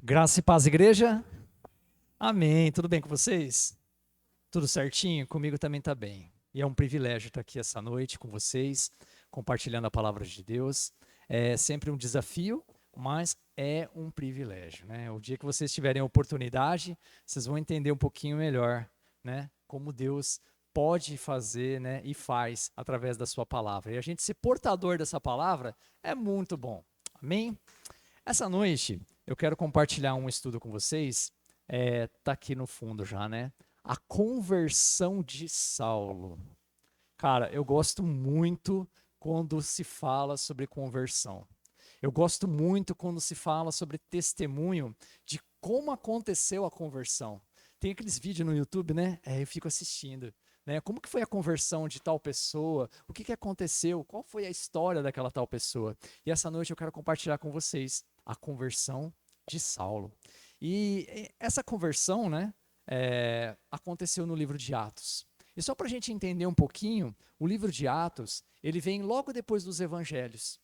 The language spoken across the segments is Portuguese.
Graça e paz, igreja? Amém. Tudo bem com vocês? Tudo certinho? Comigo também tá bem. E é um privilégio estar aqui essa noite com vocês, compartilhando a palavra de Deus. É sempre um desafio, mas é um privilégio, né? O dia que vocês tiverem a oportunidade, vocês vão entender um pouquinho melhor, né? Como Deus pode fazer, né? E faz através da sua palavra. E a gente ser portador dessa palavra é muito bom. Amém? Essa noite eu quero compartilhar um estudo com vocês. Tá aqui no fundo já, né? A conversão de Saulo. Cara, eu gosto muito quando se fala sobre conversão. Eu gosto muito quando se fala sobre testemunho de como aconteceu a conversão. Tem aqueles vídeos no YouTube, né? Eu fico assistindo. Né? Como que foi a conversão de tal pessoa? O que aconteceu? Qual foi a história daquela tal pessoa? E essa noite eu quero compartilhar com vocês a conversão de Saulo. E essa conversão, né, aconteceu no livro de Atos. E só para a gente entender um pouquinho, o livro de Atos, ele vem logo depois dos evangelhos.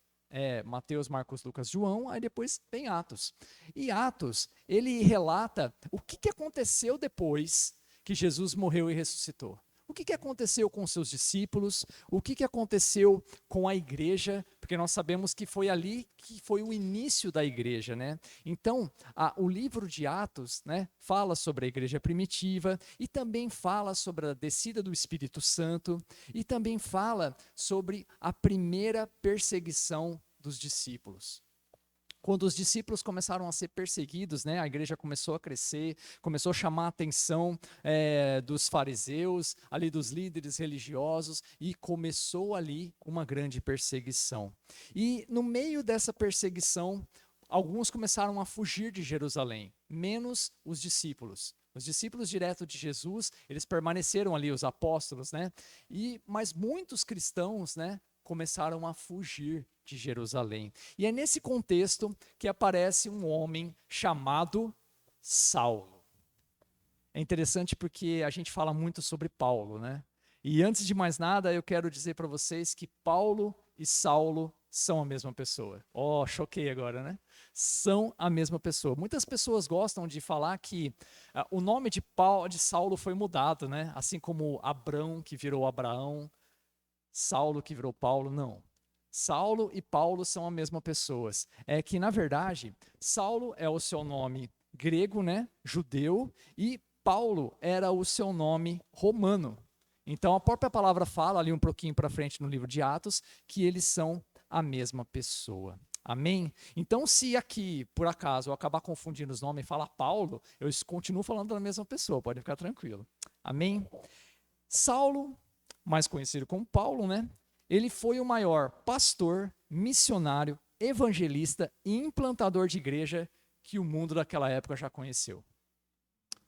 Mateus, Marcos, Lucas, João, aí depois vem Atos. E Atos, ele relata o que aconteceu depois que Jesus morreu e ressuscitou. O que aconteceu com seus discípulos? O que aconteceu com a igreja? Porque nós sabemos que foi ali que foi o início da igreja, né? Então, o livro de Atos, né, fala sobre a igreja primitiva e também fala sobre a descida do Espírito Santo e também fala sobre a primeira perseguição dos discípulos. Quando os discípulos começaram a ser perseguidos, né, a igreja começou a crescer, começou a chamar a atenção dos fariseus, ali dos líderes religiosos, e começou ali uma grande perseguição. E no meio dessa perseguição, alguns começaram a fugir de Jerusalém, menos os discípulos. Os discípulos direto de Jesus, eles permaneceram ali, os apóstolos, né? Mas muitos cristãos, né, começaram a fugir de Jerusalém. E é nesse contexto que aparece um homem chamado Saulo. É interessante porque a gente fala muito sobre Paulo, né? E antes de mais nada, eu quero dizer para vocês que Paulo e Saulo são a mesma pessoa. Oh, choquei agora, né? São a mesma pessoa. Muitas pessoas gostam de falar que o nome de Saulo foi mudado, né? Assim como Abrão, que virou Abraão, Saulo que virou Paulo, não. Saulo e Paulo são a mesma pessoa. É que, na verdade, Saulo é o seu nome grego, né, judeu, e Paulo era o seu nome romano. Então, a própria palavra fala, ali um pouquinho para frente no livro de Atos, que eles são a mesma pessoa. Amém? Então, se aqui, por acaso, eu acabar confundindo os nomes e falar Paulo, eu continuo falando da mesma pessoa, pode ficar tranquilo. Amém? Saulo, mais conhecido como Paulo, né? Ele foi o maior pastor, missionário, evangelista e implantador de igreja que o mundo daquela época já conheceu.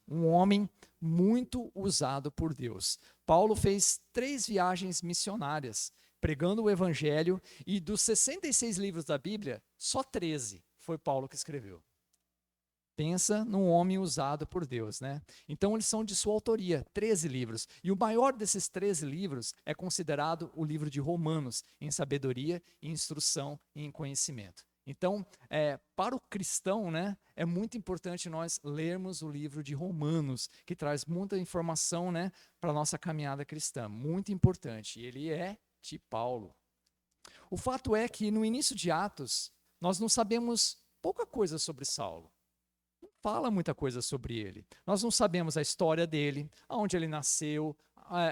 Um homem muito usado por Deus. Paulo fez 3 viagens missionárias, pregando o evangelho, e dos 66 livros da Bíblia, só 13 foi Paulo que escreveu. Pensa num homem usado por Deus, né? Então eles são de sua autoria, 13 livros. E o maior desses 13 livros é considerado o livro de Romanos, em sabedoria, em instrução e em conhecimento. Então, para o cristão, né, é muito importante nós lermos o livro de Romanos, que traz muita informação, né, para a nossa caminhada cristã. Muito importante. E ele é de Paulo. O fato é que no início de Atos, nós não sabemos pouca coisa sobre Saulo. Fala muita coisa sobre ele. Nós não sabemos a história dele, aonde ele nasceu,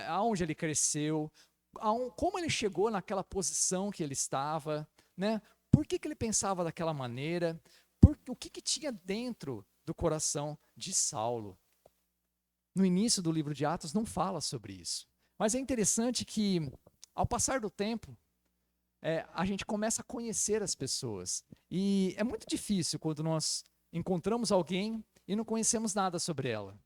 aonde ele cresceu, como ele chegou naquela posição que ele estava, né? Por que ele pensava daquela maneira, o que tinha dentro do coração de Saulo. No início do livro de Atos não fala sobre isso. Mas é interessante que, ao passar do tempo, a gente começa a conhecer as pessoas. E é muito difícil quando nós encontramos alguém e não conhecemos nada sobre ela.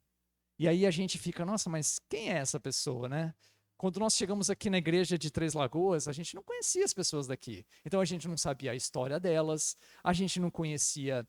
E aí a gente fica, nossa, mas quem é essa pessoa, né? Quando nós chegamos aqui na igreja de Três Lagoas, a gente não conhecia as pessoas daqui. Então a gente não sabia a história delas, a gente não conhecia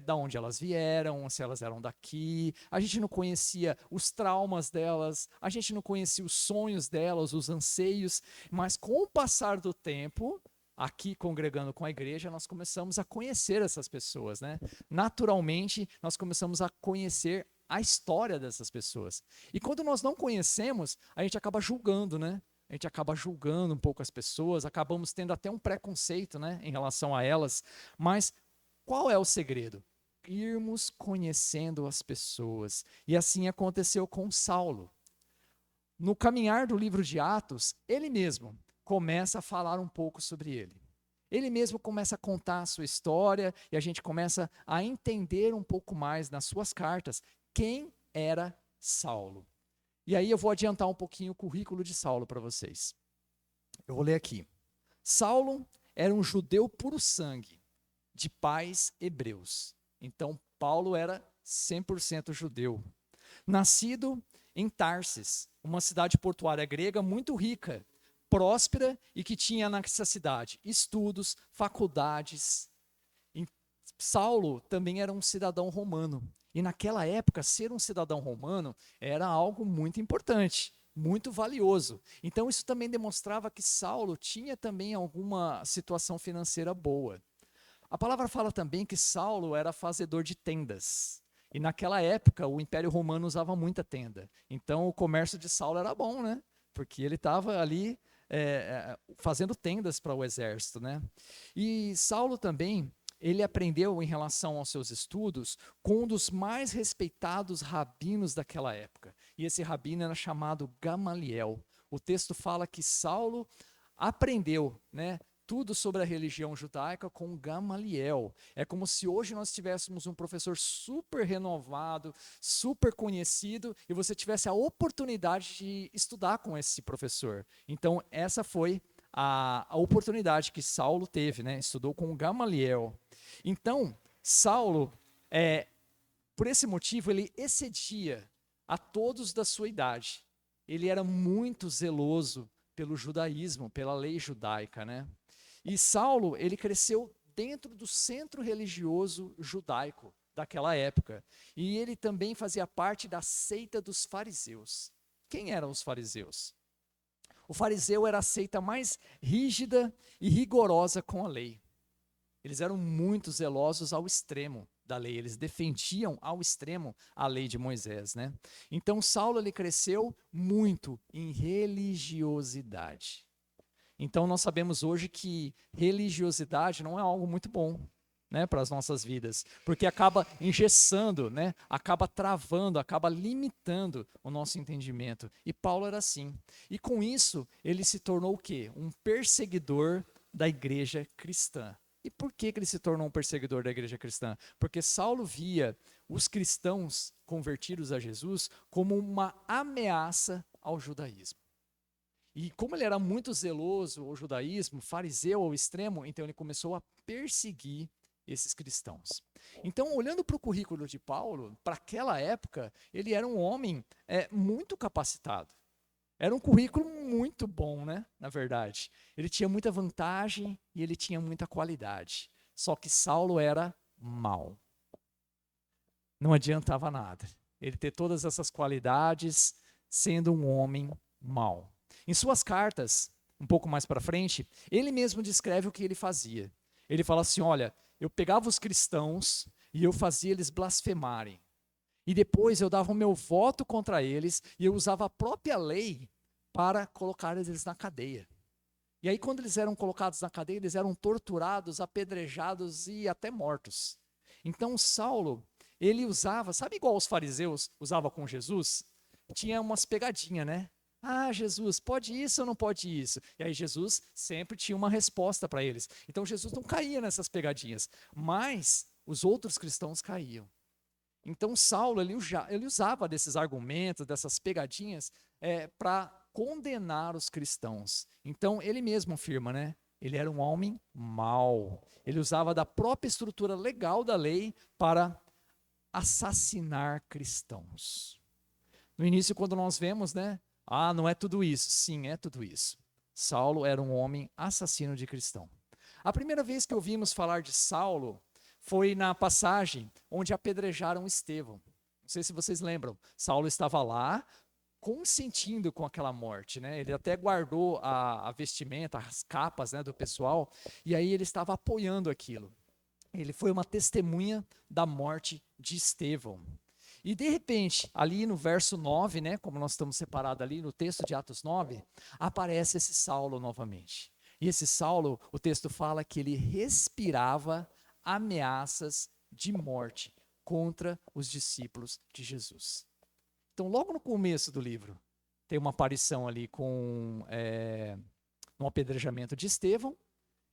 da onde elas vieram, se elas eram daqui, a gente não conhecia os traumas delas, a gente não conhecia os sonhos delas, os anseios. Mas com o passar do tempo, aqui congregando com a igreja, nós começamos a conhecer essas pessoas, né? Naturalmente, nós começamos a conhecer a história dessas pessoas. E quando nós não conhecemos, a gente acaba julgando, né? A gente acaba julgando um pouco as pessoas, acabamos tendo até um preconceito, né, em relação a elas. Mas qual é o segredo? Irmos conhecendo as pessoas. E assim aconteceu com Saulo. No caminhar do livro de Atos, ele mesmo começa a falar um pouco sobre ele. Ele mesmo começa a contar a sua história e a gente começa a entender um pouco mais nas suas cartas quem era Saulo. E aí eu vou adiantar um pouquinho o currículo de Saulo para vocês. Eu vou ler aqui. Saulo era um judeu puro sangue, de pais hebreus. Então, Paulo era 100% judeu. Nascido em Tarsis, uma cidade portuária grega muito rica, próspera e que tinha nessa cidade estudos, faculdades. Saulo também era um cidadão romano. E naquela época, ser um cidadão romano era algo muito importante, muito valioso. Então, isso também demonstrava que Saulo tinha também alguma situação financeira boa. A palavra fala também que Saulo era fazedor de tendas. E naquela época, o Império Romano usava muita tenda. Então, o comércio de Saulo era bom, né? Porque ele estava ali fazendo tendas para o exército, né? E Saulo também, ele aprendeu em relação aos seus estudos com um dos mais respeitados rabinos daquela época. E esse rabino era chamado Gamaliel. O texto fala que Saulo aprendeu, né, tudo sobre a religião judaica com Gamaliel. É como se hoje nós tivéssemos um professor super renovado, super conhecido, e você tivesse a oportunidade de estudar com esse professor. Então, essa foi a oportunidade que Saulo teve, né? Estudou com Gamaliel. Então, Saulo, por esse motivo, ele excedia a todos da sua idade. Ele era muito zeloso pelo judaísmo, pela lei judaica, né? E Saulo, ele cresceu dentro do centro religioso judaico daquela época. E ele também fazia parte da seita dos fariseus. Quem eram os fariseus? O fariseu era a seita mais rígida e rigorosa com a lei. Eles eram muito zelosos ao extremo da lei, eles defendiam ao extremo a lei de Moisés, né? Então Saulo, ele cresceu muito em religiosidade. Então nós sabemos hoje que religiosidade não é algo muito bom, né, para as nossas vidas, porque acaba engessando, né, acaba travando, acaba limitando o nosso entendimento. E Paulo era assim. E com isso ele se tornou o quê? Um perseguidor da igreja cristã. E por que ele se tornou um perseguidor da igreja cristã? Porque Saulo via os cristãos convertidos a Jesus como uma ameaça ao judaísmo. E como ele era muito zeloso ao judaísmo, fariseu ao extremo, então ele começou a perseguir esses cristãos. Então, olhando para o currículo de Paulo, para aquela época, ele era um homem muito capacitado. Era um currículo muito bom, né? Na verdade. Ele tinha muita vantagem e ele tinha muita qualidade. Só que Saulo era mau. Não adiantava nada. Ele ter todas essas qualidades, sendo um homem mau. Em suas cartas, um pouco mais para frente, ele mesmo descreve o que ele fazia. Ele fala assim, olha, eu pegava os cristãos e eu fazia eles blasfemarem. E depois eu dava o meu voto contra eles e eu usava a própria lei para colocar eles na cadeia. E aí quando eles eram colocados na cadeia, eles eram torturados, apedrejados e até mortos. Então Saulo, ele usava, sabe igual os fariseus usavam com Jesus? Tinha umas pegadinhas, né? Ah, Jesus, pode isso ou não pode isso? E aí Jesus sempre tinha uma resposta para eles. Então Jesus não caía nessas pegadinhas, mas os outros cristãos caíam. Então Saulo, ele usava desses argumentos, dessas pegadinhas, para condenar os cristãos. Então ele mesmo afirma, né? Ele era um homem mau. Ele usava da própria estrutura legal da lei para assassinar cristãos. No início, quando nós vemos, né? Ah, não é tudo isso. Sim, é tudo isso. Saulo era um homem assassino de cristão. A primeira vez que ouvimos falar de Saulo foi na passagem onde apedrejaram Estevão. Não sei se vocês lembram. Saulo estava lá consentindo com aquela morte, né? Ele até guardou a vestimenta, as capas, né, do pessoal, e aí ele estava apoiando aquilo. Ele foi uma testemunha da morte de Estevão. E de repente, ali no verso 9, né, como nós estamos separados ali no texto de Atos 9, aparece esse Saulo novamente. E esse Saulo, o texto fala que ele respirava ameaças de morte contra os discípulos de Jesus. Então, logo no começo do livro, tem uma aparição ali com um apedrejamento de Estevão,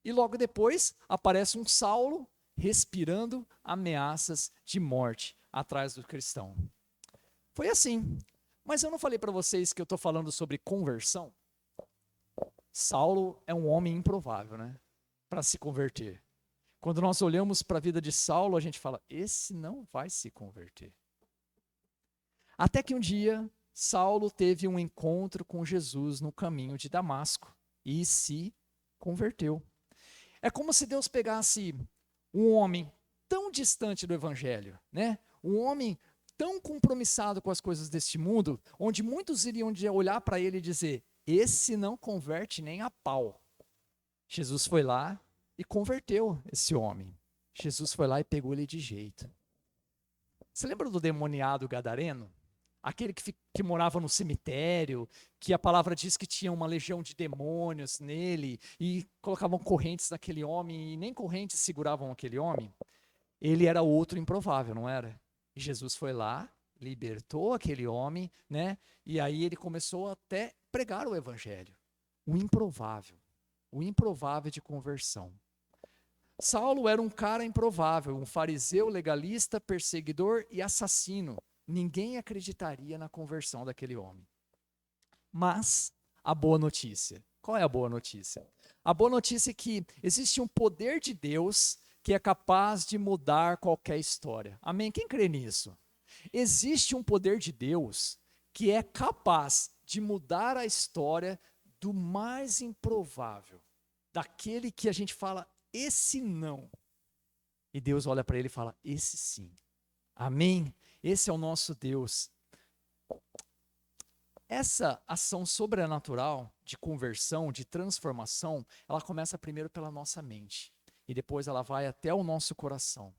e logo depois aparece um Saulo respirando ameaças de morte atrás do cristão. Foi assim. Mas eu não falei para vocês que eu estou falando sobre conversão? Saulo é um homem improvável, né? Para se converter. Quando nós olhamos para a vida de Saulo, a gente fala, esse não vai se converter. Até que um dia, Saulo teve um encontro com Jesus no caminho de Damasco e se converteu. É como se Deus pegasse um homem tão distante do evangelho, né? Um homem tão compromissado com as coisas deste mundo, onde muitos iriam olhar para ele e dizer, esse não converte nem a pau. Jesus foi lá e converteu esse homem. Jesus foi lá e pegou ele de jeito. Você lembra do demoniado gadareno? Aquele que morava no cemitério, que a palavra diz que tinha uma legião de demônios nele, e colocavam correntes naquele homem, e nem correntes seguravam aquele homem. Ele era outro improvável, não era? E Jesus foi lá, libertou aquele homem, né? E aí ele começou até pregar o evangelho. O improvável de conversão. Saulo era um cara improvável, um fariseu legalista, perseguidor e assassino. Ninguém acreditaria na conversão daquele homem. Mas a boa notícia. Qual é a boa notícia? A boa notícia é que existe um poder de Deus que é capaz de mudar qualquer história. Amém? Quem crê nisso? Existe um poder de Deus que é capaz de mudar a história do mais improvável, daquele que a gente fala, esse não. E Deus olha para ele e fala, esse sim. Amém? Esse é o nosso Deus. Essa ação sobrenatural de conversão, de transformação, ela começa primeiro pela nossa mente. E depois ela vai até o nosso coração.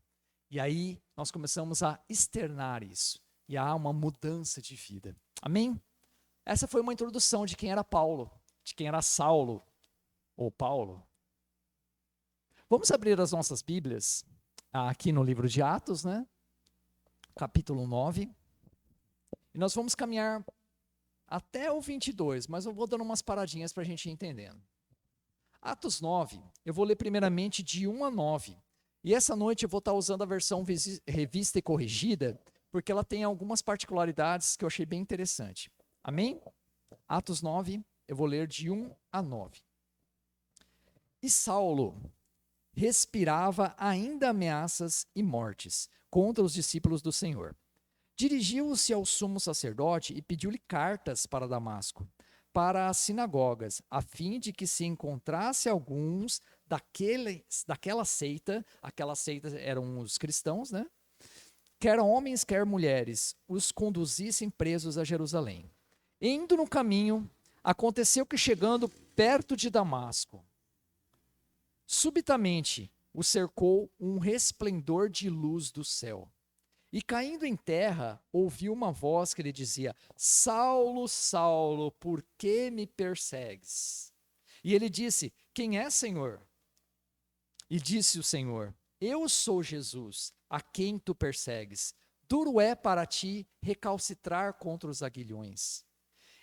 E aí nós começamos a externar isso. E há uma mudança de vida. Amém? Essa foi uma introdução de quem era Paulo, de quem era Saulo, ou Paulo. Vamos abrir as nossas Bíblias aqui no livro de Atos, né? Capítulo 9. E nós vamos caminhar até o 22, mas eu vou dando umas paradinhas para a gente ir entendendo. Atos 9, eu vou ler primeiramente de 1 a 9. E essa noite eu vou estar usando a versão revista e corrigida, porque ela tem algumas particularidades que eu achei bem interessante. Amém? Atos 9, eu vou ler de 1 a 9. E Saulo respirava ainda ameaças e mortes contra os discípulos do Senhor. Dirigiu-se ao sumo sacerdote e pediu-lhe cartas para Damasco, para as sinagogas, a fim de que se encontrasse alguns daquela seita, aquela seita eram os cristãos, né? Quer homens, quer mulheres, os conduzissem presos a Jerusalém. Indo no caminho, aconteceu que chegando perto de Damasco, subitamente o cercou um resplendor de luz do céu. E caindo em terra, ouviu uma voz que lhe dizia, Saulo, Saulo, por que me persegues? E ele disse, quem é, Senhor? E disse o Senhor, eu sou Jesus, a quem tu persegues. Duro é para ti recalcitrar contra os aguilhões.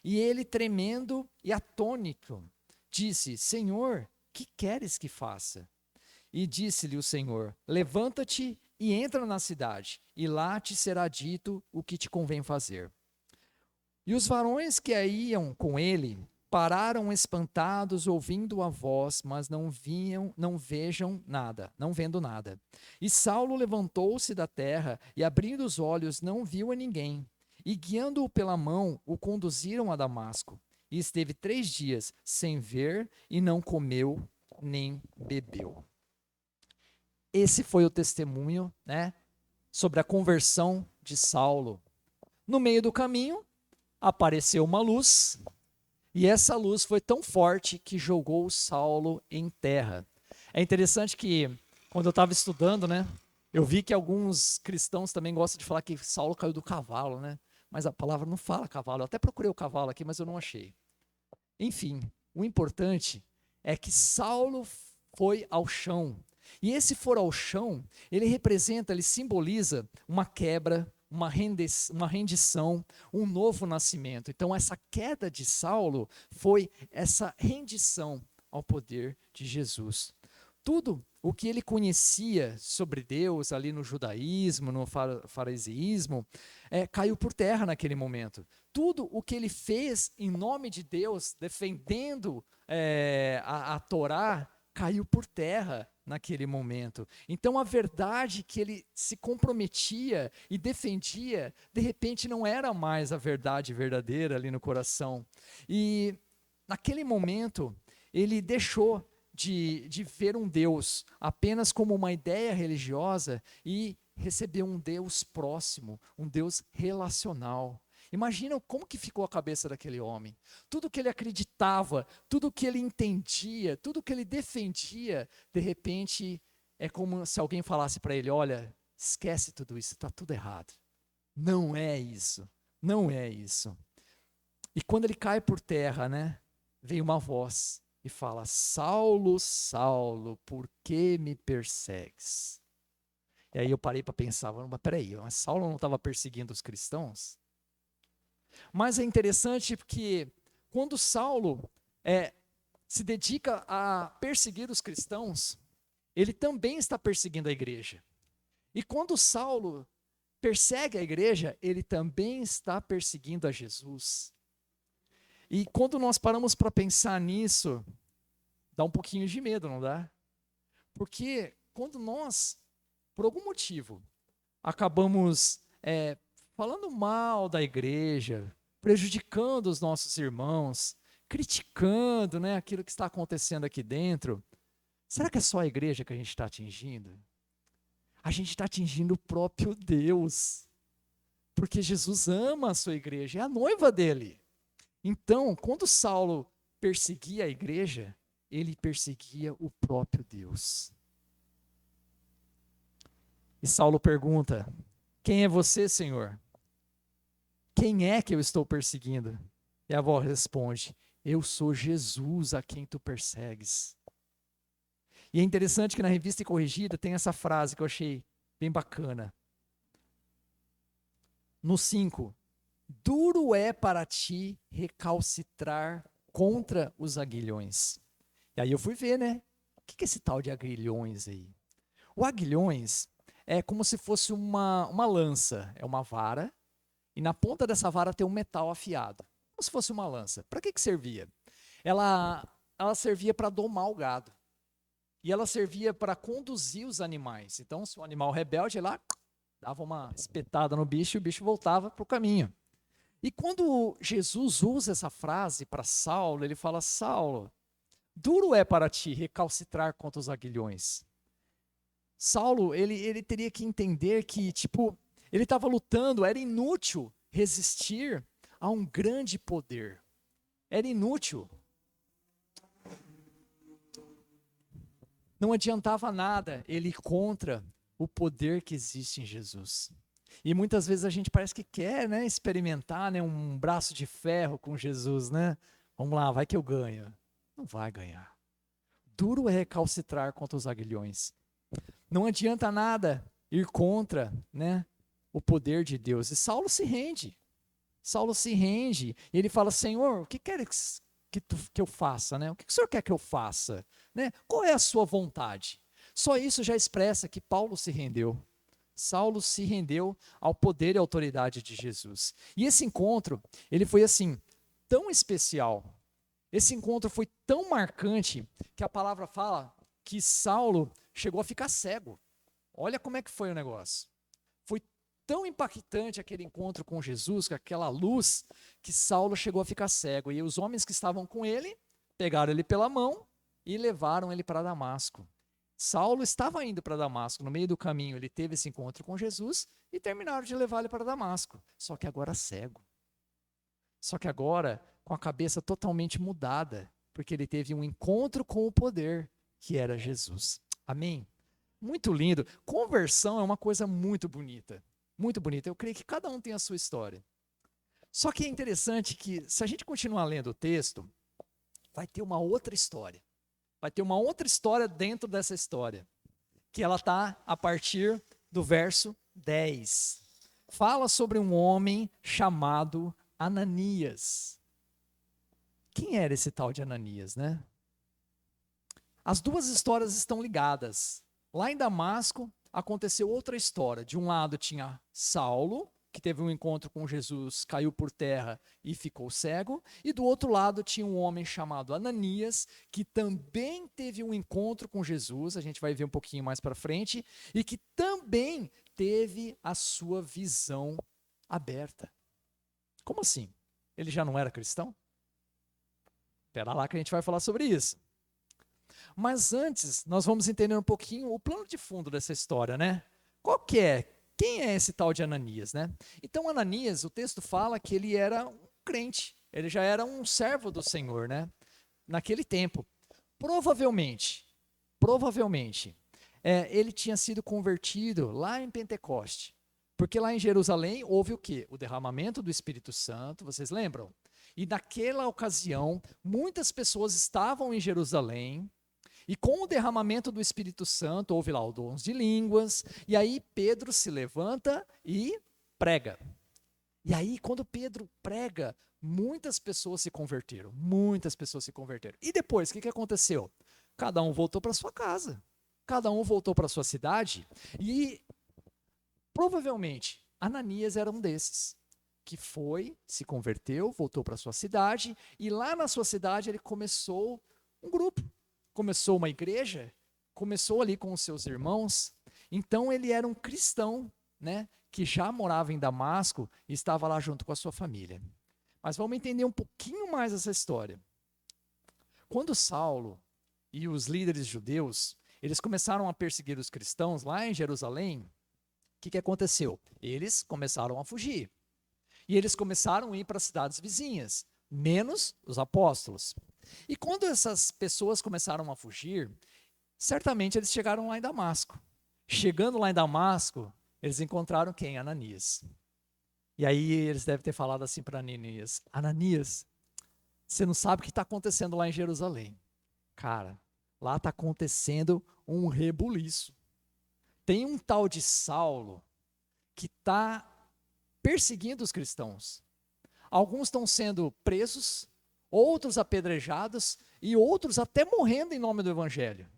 E ele, tremendo e atônito, disse, Senhor, que queres que faça? E disse-lhe o Senhor, levanta-te e entra na cidade, e lá te será dito o que te convém fazer. E os varões que iam com ele pararam espantados, ouvindo a voz, mas não vendo nada. E Saulo levantou-se da terra, e abrindo os olhos, não viu a ninguém. E guiando-o pela mão, o conduziram a Damasco. E esteve 3 dias sem ver, e não comeu nem bebeu. Esse foi o testemunho, né, sobre a conversão de Saulo. No meio do caminho, apareceu uma luz, e essa luz foi tão forte que jogou Saulo em terra. É interessante que, quando eu estava estudando, né, eu vi que alguns cristãos também gostam de falar que Saulo caiu do cavalo, né? Mas a palavra não fala cavalo. Eu até procurei o cavalo aqui, mas eu não achei. Enfim, o importante é que Saulo foi ao chão. E esse for ao chão, ele representa, ele simboliza uma quebra, uma rendição, um novo nascimento. Então, essa queda de Saulo foi essa rendição ao poder de Jesus. Tudo o que ele conhecia sobre Deus ali no judaísmo, no fariseísmo, caiu por terra naquele momento. Tudo o que ele fez em nome de Deus, defendendo a Torá, caiu por terra naquele momento. Então a verdade que ele se comprometia e defendia, de repente não era mais a verdade verdadeira ali no coração. E naquele momento ele deixou de ver um Deus apenas como uma ideia religiosa e receber um Deus próximo, um Deus relacional. Imagina como que ficou a cabeça daquele homem. Tudo que ele acreditava, tudo que ele entendia, tudo que ele defendia, de repente é como se alguém falasse para ele: olha, esquece tudo isso, está tudo errado. Não é isso, não é isso. E quando ele cai por terra, né, vem uma voz e fala: Saulo, Saulo, por que me persegues? E aí eu parei para pensar, mas peraí, mas Saulo não estava perseguindo os cristãos? Mas é interessante porque quando Saulo se dedica a perseguir os cristãos, ele também está perseguindo a igreja. E quando Saulo persegue a igreja, ele também está perseguindo a Jesus. E quando nós paramos para pensar nisso, dá um pouquinho de medo, não dá? Porque quando nós, por algum motivo, acabamos falando mal da igreja, prejudicando os nossos irmãos, criticando, né, aquilo que está acontecendo aqui dentro, será que é só a igreja que a gente está atingindo? A gente está atingindo o próprio Deus, porque Jesus ama a sua igreja, é a noiva dele. Então, quando Saulo perseguia a igreja, ele perseguia o próprio Deus. E Saulo pergunta: quem é você, Senhor? Quem é que eu estou perseguindo? E a voz responde: eu sou Jesus a quem tu persegues. E é interessante que na Revista e Corrigida tem essa frase que eu achei bem bacana. No 5, duro é para ti recalcitrar contra os aguilhões. E aí eu fui ver, né? O que é esse tal de aguilhões aí? O aguilhões é como se fosse uma lança, é uma vara, e na ponta dessa vara tem um metal afiado, como se fosse uma lança. Para que servia? Ela servia para domar o gado. E ela servia para conduzir os animais. Então, se o animal rebelde, ele lá dava uma espetada no bicho e o bicho voltava para o caminho. E quando Jesus usa essa frase para Saulo, ele fala: Saulo, duro é para ti recalcitrar contra os aguilhões. Saulo, ele teria que entender que, ele estava lutando, era inútil resistir a um grande poder. Era inútil. Não adiantava nada ele ir contra o poder que existe em Jesus. E muitas vezes a gente parece que quer, né, experimentar, né, um braço de ferro com Jesus, né? Vamos lá, vai que eu ganho. Não vai ganhar. Duro é recalcitrar contra os aguilhões. Não adianta nada ir contra, né, o poder de Deus. E Saulo se rende. Saulo se rende. E ele fala: Senhor, o que queres que eu faça, né? O que o Senhor quer que eu faça? Né? Qual é a sua vontade? Só isso já expressa que Paulo se rendeu. Saulo se rendeu ao poder e autoridade de Jesus. E esse encontro, ele foi assim, tão especial. Esse encontro foi tão marcante que a palavra fala que Saulo chegou a ficar cego. Olha como é que foi o negócio. Foi tão impactante aquele encontro com Jesus, com aquela luz, que Saulo chegou a ficar cego. E os homens que estavam com ele pegaram ele pela mão e levaram ele para Damasco. Saulo estava indo para Damasco, no meio do caminho ele teve esse encontro com Jesus e terminaram de levar ele para Damasco, só que agora cego. Só que agora com a cabeça totalmente mudada, porque ele teve um encontro com o poder, que era Jesus. Amém? Muito lindo. Conversão é uma coisa muito bonita. Muito bonita. Eu creio que cada um tem a sua história. Só que é interessante que, se a gente continuar lendo o texto, vai ter uma outra história. Vai ter uma outra história dentro dessa história, que ela está a partir do verso 10. Fala sobre um homem chamado Ananias. Quem era esse tal de Ananias, né? As duas histórias estão ligadas. Lá em Damasco, aconteceu outra história. De um lado tinha Saulo, que teve um encontro com Jesus, caiu por terra e ficou cego. E do outro lado tinha um homem chamado Ananias, que também teve um encontro com Jesus, a gente vai ver um pouquinho mais para frente, e que também teve a sua visão aberta. Como assim? Ele já não era cristão? Espera lá que a gente vai falar sobre isso. Mas antes, nós vamos entender um pouquinho o plano de fundo dessa história, né? Qual que é? Quem é esse tal de Ananias, né? Então, Ananias, o texto fala que ele era um crente, ele já era um servo do Senhor, né? Naquele tempo. Provavelmente, ele tinha sido convertido lá em Pentecoste. Porque lá em Jerusalém houve o quê? O derramamento do Espírito Santo, vocês lembram? E naquela ocasião, muitas pessoas estavam em Jerusalém, e com o derramamento do Espírito Santo, houve lá o dons de línguas, e aí Pedro se levanta e prega. E aí, quando Pedro prega, muitas pessoas se converteram. E depois, o que aconteceu? Cada um voltou para sua casa. Cada um voltou para sua cidade. E provavelmente Ananias era um desses, que foi, se converteu, voltou para sua cidade, e lá na sua cidade ele começou um grupo. Começou uma igreja, começou ali com os seus irmãos. Então ele era um cristão, né, que já morava em Damasco e estava lá junto com a sua família. Mas vamos entender um pouquinho mais essa história. Quando Saulo e os líderes judeus, eles começaram a perseguir os cristãos lá em Jerusalém, o que aconteceu? Eles começaram a fugir. E eles começaram a ir para cidades vizinhas, menos os apóstolos. E quando essas pessoas começaram a fugir, certamente eles chegaram lá em Damasco. Chegando lá em Damasco, eles encontraram quem? Ananias. E aí eles devem ter falado assim para Ananias: Ananias, você não sabe o que está acontecendo lá em Jerusalém. Cara, lá está acontecendo um rebuliço. Tem um tal de Saulo que está perseguindo os cristãos. Alguns estão sendo presos, outros apedrejados e outros até morrendo em nome do evangelho.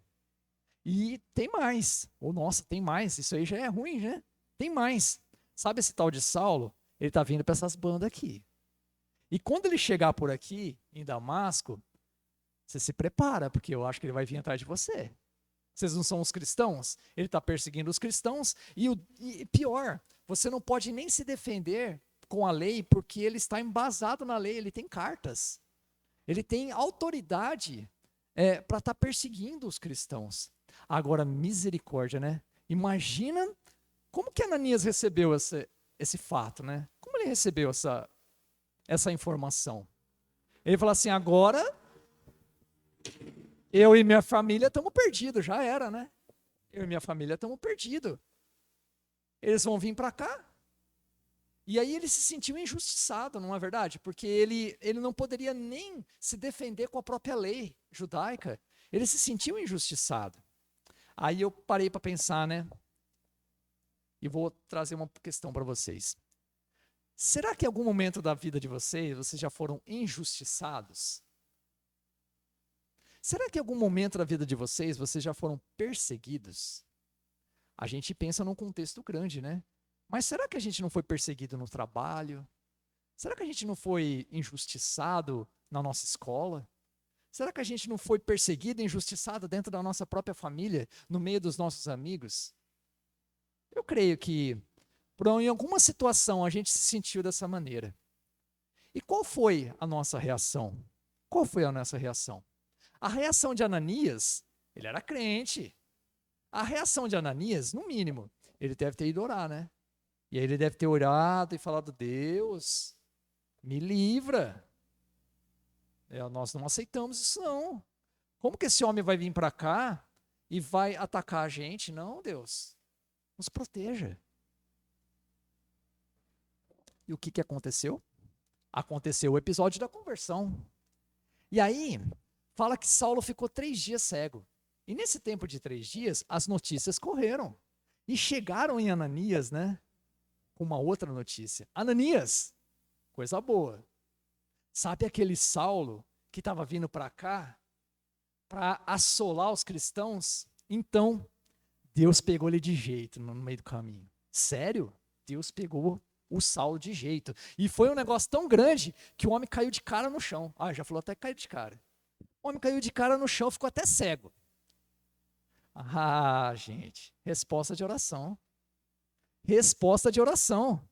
E tem mais. Nossa, tem mais. Isso aí já é ruim, né? Tem mais. Sabe esse tal de Saulo? Ele está vindo para essas bandas aqui. E quando ele chegar por aqui, em Damasco, você se prepara, porque eu acho que ele vai vir atrás de você. Vocês não são os cristãos? Ele está perseguindo os cristãos. E pior, você não pode nem se defender com a lei, porque ele está embasado na lei, ele tem cartas. Ele tem autoridade para estar perseguindo os cristãos. Agora, misericórdia, né? Imagina como que Ananias recebeu esse fato, né? Como ele recebeu essa informação? Ele falou assim: agora eu e minha família estamos perdidos, já era, né? Eu e minha família estamos perdidos. Eles vão vir para cá. E aí ele se sentiu injustiçado, não é verdade? Porque ele não poderia nem se defender com a própria lei judaica. Ele se sentiu injustiçado. Aí eu parei para pensar, né? E vou trazer uma questão para vocês. Será que em algum momento da vida de vocês já foram injustiçados? Será que em algum momento da vida de vocês já foram perseguidos? A gente pensa num contexto grande, né? Mas será que a gente não foi perseguido no trabalho? Será que a gente não foi injustiçado na nossa escola? Será que a gente não foi perseguido e injustiçado dentro da nossa própria família, no meio dos nossos amigos? Eu creio que, em alguma situação, a gente se sentiu dessa maneira. E qual foi a nossa reação? Qual foi a nossa reação? A reação de Ananias, ele era crente. A reação de Ananias, no mínimo, ele deve ter ido orar, né? E aí ele deve ter orado e falado: Deus, Me livra. Nós não aceitamos isso, não. Como que esse homem vai vir para cá e vai atacar a gente? Não, Deus. Nos proteja. E o que aconteceu? Aconteceu o episódio da conversão. E aí, fala que Saulo ficou 3 dias cego. E nesse tempo de 3 dias, as notícias correram. E chegaram em Ananias, né? Com uma outra notícia. Ananias, coisa boa. Sabe aquele Saulo que estava vindo para cá para assolar os cristãos? Então, Deus pegou ele de jeito no meio do caminho. Sério? Deus pegou o Saulo de jeito. E foi um negócio tão grande que o homem caiu de cara no chão. Já falou até que caiu de cara. O homem caiu de cara no chão, ficou até cego. Gente, resposta de oração. Resposta de oração.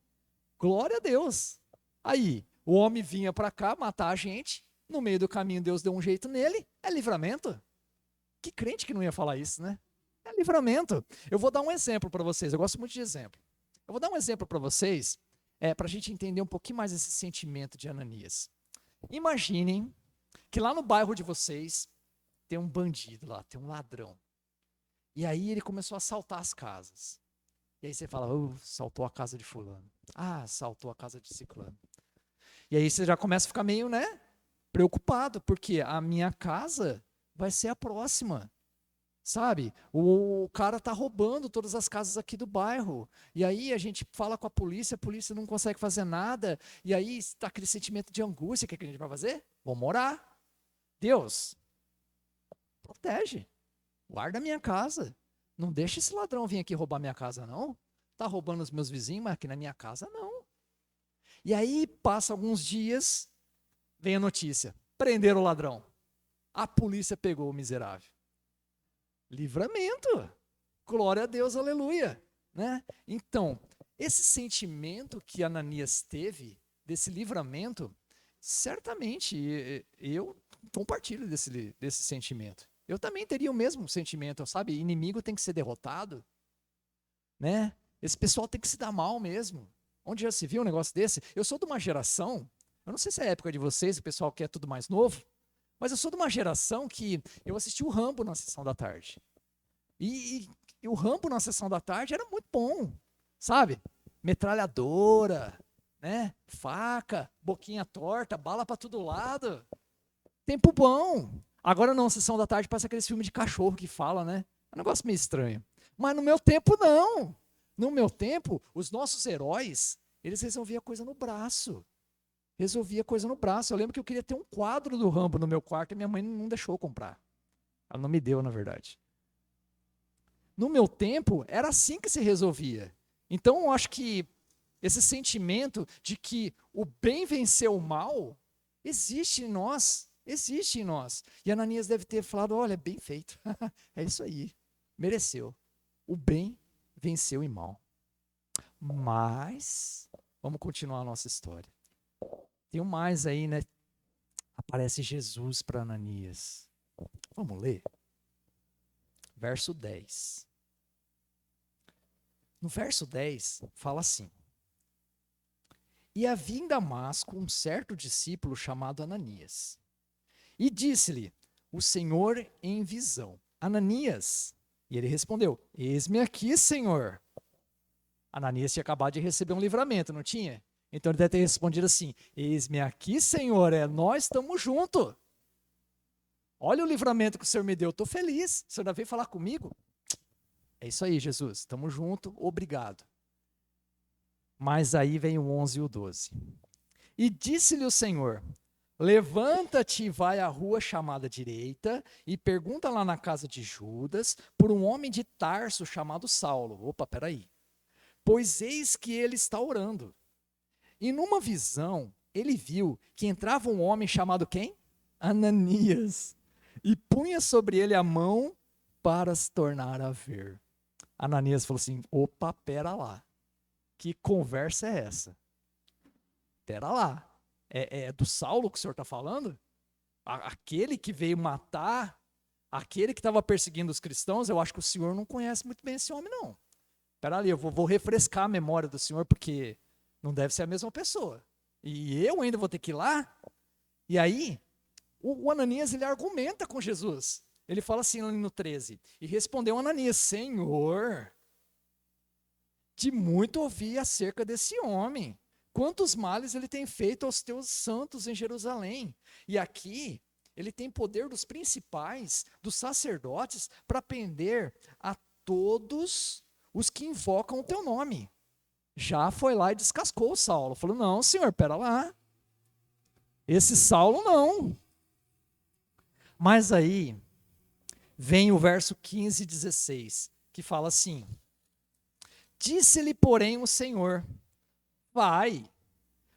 Glória a Deus. Aí, o homem vinha para cá matar a gente. No meio do caminho, Deus deu um jeito nele. É livramento. Que crente que não ia falar isso, né? É livramento. Eu vou dar um exemplo para vocês. Eu gosto muito de exemplo. Eu vou dar um exemplo para vocês, para a gente entender um pouquinho mais esse sentimento de Ananias. Imaginem que lá no bairro de vocês tem um bandido lá, tem um ladrão. E aí ele começou a assaltar as casas. E aí você fala, assaltou a casa de fulano. Assaltou a casa de ciclano. E aí você já começa a ficar meio, preocupado, porque a minha casa vai ser a próxima. Sabe? O cara tá roubando todas as casas aqui do bairro. E aí a gente fala com a polícia não consegue fazer nada. E aí está aquele sentimento de angústia. O que a gente vai fazer? Vamos orar. Deus, protege. Guarda a minha casa. Não deixa esse ladrão vir aqui roubar minha casa, não. Tá roubando os meus vizinhos, mas aqui na minha casa, não. E aí passa alguns dias, vem a notícia. Prenderam o ladrão. A polícia pegou o miserável. Livramento. Glória a Deus, aleluia. Né? Então, esse sentimento que Ananias teve, desse livramento, certamente eu compartilho desse sentimento. Eu também teria o mesmo sentimento, sabe? Inimigo tem que ser derrotado, né? Esse pessoal tem que se dar mal mesmo. Onde já se viu um negócio desse? Eu sou de uma geração, eu não sei se é a época de vocês, o pessoal que é tudo mais novo, mas eu sou de uma geração que eu assisti o Rambo na sessão da tarde. E o Rambo na sessão da tarde era muito bom, sabe? Metralhadora, né? Faca, boquinha torta, bala pra todo lado. Tempo bom. Agora não, sessão da tarde parece aqueles filmes de cachorro que fala, né? É um negócio meio estranho. Mas no meu tempo, não. No meu tempo, os nossos heróis, eles resolviam coisa no braço. Resolvia coisa no braço. Eu lembro que eu queria ter um quadro do Rambo no meu quarto e minha mãe não deixou eu comprar. Ela não me deu, na verdade. No meu tempo, era assim que se resolvia. Então, eu acho que esse sentimento de que o bem venceu o mal existe em nós. Existe em nós. E Ananias deve ter falado, olha, bem feito. É isso aí. Mereceu. O bem venceu o mal. Mas, vamos continuar a nossa história. Tem um mais aí, né? Aparece Jesus para Ananias. Vamos ler? Verso 10. No verso 10, fala assim. E havia em Damasco um certo discípulo chamado Ananias. E disse-lhe o Senhor em visão, Ananias. E ele respondeu, eis-me aqui, Senhor. Ananias tinha acabado de receber um livramento, não tinha? Então ele deve ter respondido assim, eis-me aqui, Senhor, nós estamos juntos. Olha o livramento que o Senhor me deu, estou feliz. O Senhor ainda veio falar comigo? É isso aí, Jesus, estamos juntos, obrigado. Mas aí vem o 11 e o 12. E disse-lhe o Senhor, levanta-te e vai à rua chamada direita e pergunta lá na casa de Judas por um homem de Tarso chamado Saulo. Opa, peraí. Pois eis que ele está orando. E numa visão, ele viu que entrava um homem chamado quem? Ananias. E punha sobre ele a mão para se tornar a ver. Ananias falou assim, opa, pera lá. Que conversa é essa? Pera lá. É do Saulo que o senhor está falando? Aquele que veio matar, aquele que estava perseguindo os cristãos, eu acho que o senhor não conhece muito bem esse homem, não. Pera ali, eu vou refrescar a memória do senhor, porque não deve ser a mesma pessoa. E eu ainda vou ter que ir lá? E aí, o Ananias, ele argumenta com Jesus. Ele fala assim ali no 13, e respondeu Ananias, Senhor, de muito ouvi acerca desse homem, quantos males ele tem feito aos teus santos em Jerusalém. E aqui, ele tem poder dos principais, dos sacerdotes, para prender a todos os que invocam o teu nome. Já foi lá e descascou o Saulo. Falou, não, senhor, pera lá. Esse Saulo não. Mas aí, vem o verso 15 e 16, que fala assim, disse-lhe, porém, o Senhor, vai,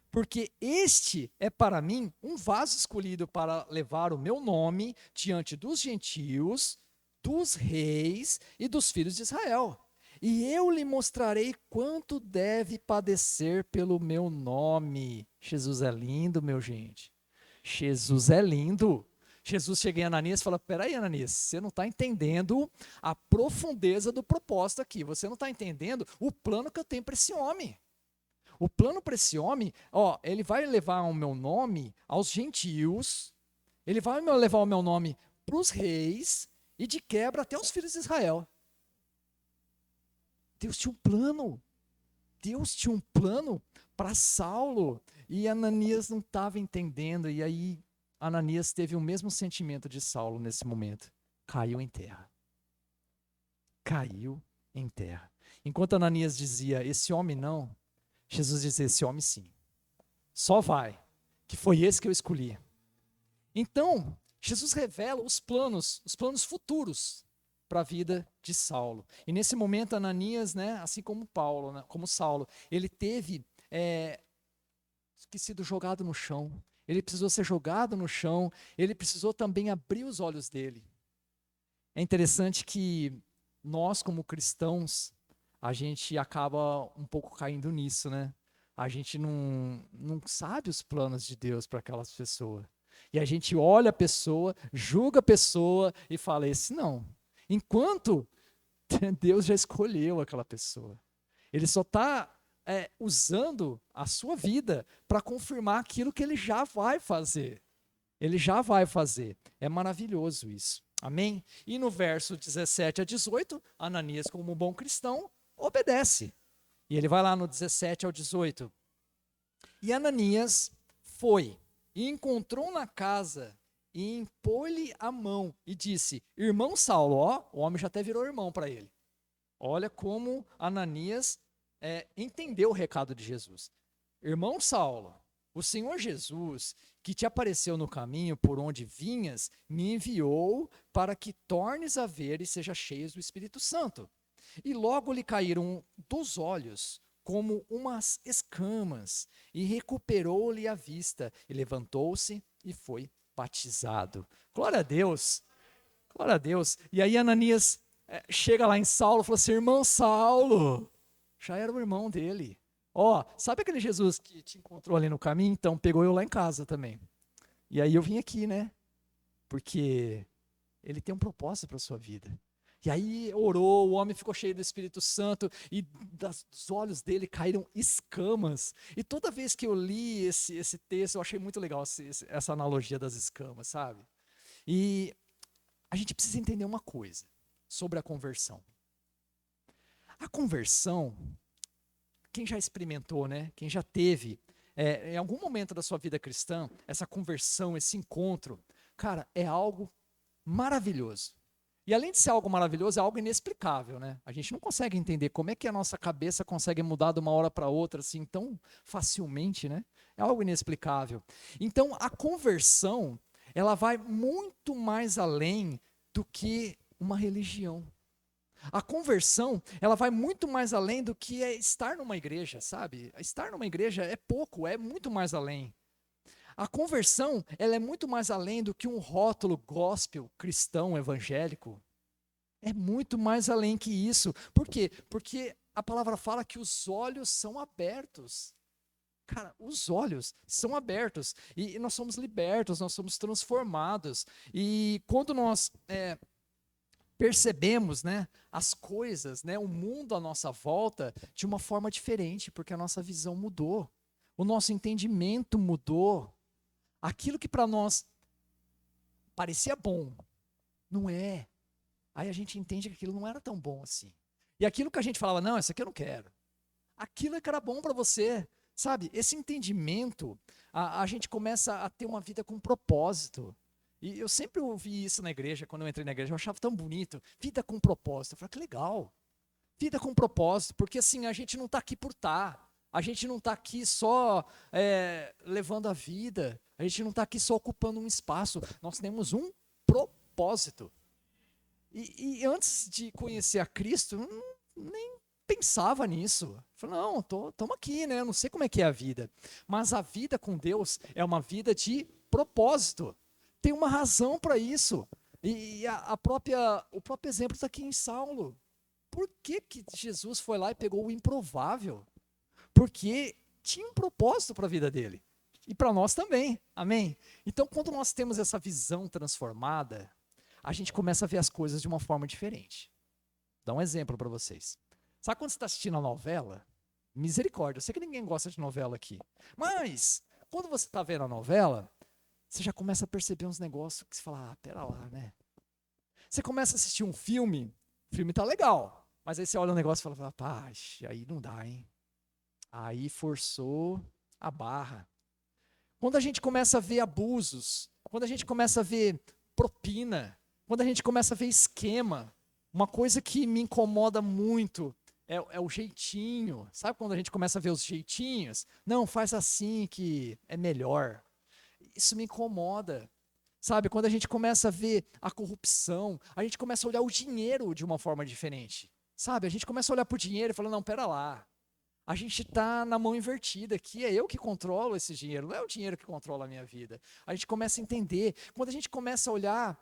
porque este é para mim um vaso escolhido para levar o meu nome diante dos gentios, dos reis e dos filhos de Israel. E eu lhe mostrarei quanto deve padecer pelo meu nome. Jesus é lindo, meu gente. Jesus é lindo. Jesus chega em Ananias e fala, peraí, Ananias, você não está entendendo a profundeza do propósito aqui. Você não está entendendo o plano que eu tenho para esse homem. O plano para esse homem, ó, ele vai levar o meu nome aos gentios, ele vai levar o meu nome para os reis e de quebra até os filhos de Israel. Deus tinha um plano. Deus tinha um plano para Saulo e Ananias não estava entendendo. E aí Ananias teve o mesmo sentimento de Saulo nesse momento. Caiu em terra. Caiu em terra. Enquanto Ananias dizia, esse homem não, Jesus dizia, esse homem sim. Só vai, que foi esse que eu escolhi. Então, Jesus revela os planos futuros para a vida de Saulo. E nesse momento, Ananias, né, assim como Paulo, né, como Saulo, ele teve sido jogado no chão. Ele precisou ser jogado no chão. Ele precisou também abrir os olhos dele. É interessante que nós, como cristãos, a gente acaba um pouco caindo nisso, né? A gente não sabe os planos de Deus para aquelas pessoas. E a gente olha a pessoa, julga a pessoa e fala, esse não. Enquanto Deus já escolheu aquela pessoa. Ele só está usando a sua vida para confirmar aquilo que ele já vai fazer. Ele já vai fazer. É maravilhoso isso. Amém? E no verso 17 a 18, Ananias, como um bom cristão, obedece. E ele vai lá no 17 ao 18. E Ananias foi e encontrou na casa e impôs-lhe a mão e disse, irmão Saulo, ó, o homem já até virou irmão para ele. Olha como Ananias entendeu o recado de Jesus. Irmão Saulo, o Senhor Jesus, que te apareceu no caminho por onde vinhas, me enviou para que tornes a ver e seja cheio do Espírito Santo. E logo lhe caíram dos olhos como umas escamas, e recuperou-lhe a vista, e levantou-se e foi batizado. Glória a Deus, glória a Deus. E aí Ananias chega lá em Saulo e fala assim, irmão Saulo, já era o irmão dele. Ó, sabe aquele Jesus que te encontrou ali no caminho? Então pegou eu lá em casa também. E aí eu vim aqui, né? Porque ele tem um propósito para a sua vida. E aí orou, o homem ficou cheio do Espírito Santo e dos olhos dele caíram escamas. E toda vez que eu li esse texto, eu achei muito legal essa analogia das escamas, sabe? E a gente precisa entender uma coisa sobre a conversão. A conversão, quem já experimentou, né? Quem já teve, em algum momento da sua vida cristã, essa conversão, esse encontro, cara, é algo maravilhoso. E além de ser algo maravilhoso, é algo inexplicável, né? A gente não consegue entender como é que a nossa cabeça consegue mudar de uma hora para outra assim tão facilmente, né? É algo inexplicável. Então, a conversão, ela vai muito mais além do que uma religião. A conversão, ela vai muito mais além do que estar numa igreja, sabe? Estar numa igreja é pouco, é muito mais além. A conversão, ela é muito mais além do que um rótulo gospel, cristão, evangélico. É muito mais além que isso. Por quê? Porque a palavra fala que os olhos são abertos. Cara, os olhos são abertos. E nós somos libertos, nós somos transformados. E quando nós percebemos, né, as coisas, né, o mundo à nossa volta de uma forma diferente, porque a nossa visão mudou. O nosso entendimento mudou. Aquilo que para nós parecia bom, não é. Aí a gente entende que aquilo não era tão bom assim. E aquilo que a gente falava, não, isso aqui eu não quero. Aquilo é que era bom para você. Sabe, esse entendimento, a gente começa a ter uma vida com propósito. E eu sempre ouvi isso na igreja, quando eu entrei na igreja, eu achava tão bonito. Vida com propósito. Eu falei, que legal. Vida com propósito, porque assim, a gente não está aqui por estar. A gente não está aqui só levando a vida. A gente não está aqui só ocupando um espaço. Nós temos um propósito. E antes de conhecer a Cristo, eu nem pensava nisso. Falei, não, estamos aqui, né? Eu não sei como é que é a vida. Mas a vida com Deus é uma vida de propósito. Tem uma razão para isso. E o próprio exemplo está aqui em Saulo. Por que Jesus foi lá e pegou o improvável? Porque tinha um propósito para a vida dele. E para nós também. Amém? Então, quando nós temos essa visão transformada, a gente começa a ver as coisas de uma forma diferente. Vou dar um exemplo para vocês. Sabe quando você está assistindo a novela? Misericórdia, eu sei que ninguém gosta de novela aqui. Mas, quando você está vendo a novela, você já começa a perceber uns negócios que você fala, pera lá, né? Você começa a assistir um filme, o filme tá legal. Mas aí você olha o negócio e fala, pá, aí não dá, hein? Aí forçou a barra. Quando a gente começa a ver abusos, quando a gente começa a ver propina, quando a gente começa a ver esquema, uma coisa que me incomoda muito é o jeitinho. Sabe quando a gente começa a ver os jeitinhos? Não, faz assim que é melhor. Isso me incomoda. Sabe, quando a gente começa a ver a corrupção, a gente começa a olhar o dinheiro de uma forma diferente. Sabe, a gente começa a olhar para o dinheiro e fala, não, pera lá. A gente está na mão invertida aqui, é eu que controlo esse dinheiro, não é o dinheiro que controla a minha vida. A gente começa a entender, quando a gente começa a olhar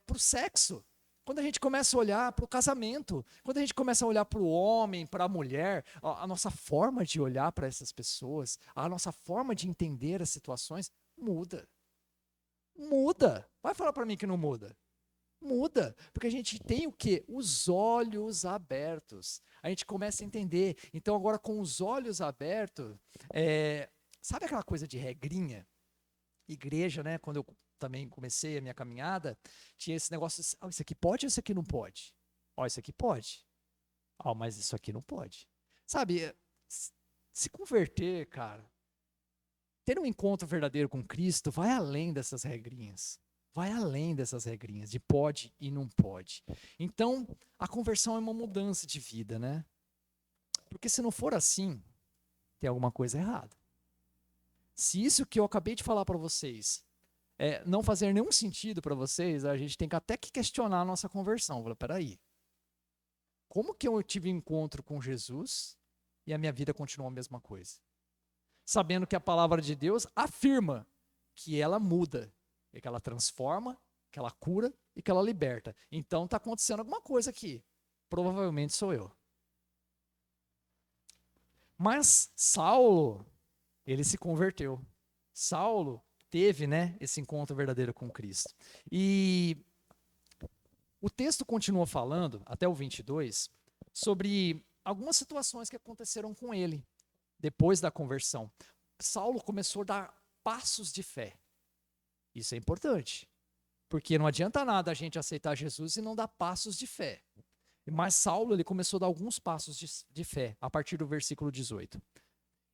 para o sexo, quando a gente começa a olhar para o casamento, quando a gente começa a olhar para o homem, para a mulher, a nossa forma de olhar para essas pessoas, a nossa forma de entender as situações muda. Muda. Vai falar para mim que não muda. Muda, porque a gente tem o quê? Os olhos abertos. A gente começa a entender. Então, agora com os olhos abertos, sabe aquela coisa de regrinha? Igreja, né? Quando eu também comecei a minha caminhada, tinha esse negócio, isso aqui pode ou isso aqui não pode? Isso aqui pode. Mas isso aqui não pode. Sabe, se converter, cara, ter um encontro verdadeiro com Cristo, vai além dessas regrinhas. Vai além dessas regrinhas de pode e não pode. Então, a conversão é uma mudança de vida, né? Porque se não for assim, tem alguma coisa errada. Se isso que eu acabei de falar para vocês não fazer nenhum sentido para vocês, a gente tem que até que questionar a nossa conversão. Falar, peraí, como que eu tive encontro com Jesus e a minha vida continuou a mesma coisa? Sabendo que a palavra de Deus afirma que ela muda, e que ela transforma, que ela cura e que ela liberta. Então está acontecendo alguma coisa aqui. Provavelmente sou eu. Mas Saulo, ele se converteu. Saulo teve, né, esse encontro verdadeiro com Cristo. E o texto continua falando, até o 22, sobre algumas situações que aconteceram com ele depois da conversão. Saulo começou a dar passos de fé. Isso é importante, porque não adianta nada a gente aceitar Jesus e não dar passos de fé. Mas Saulo, ele começou a dar alguns passos de fé, a partir do versículo 18.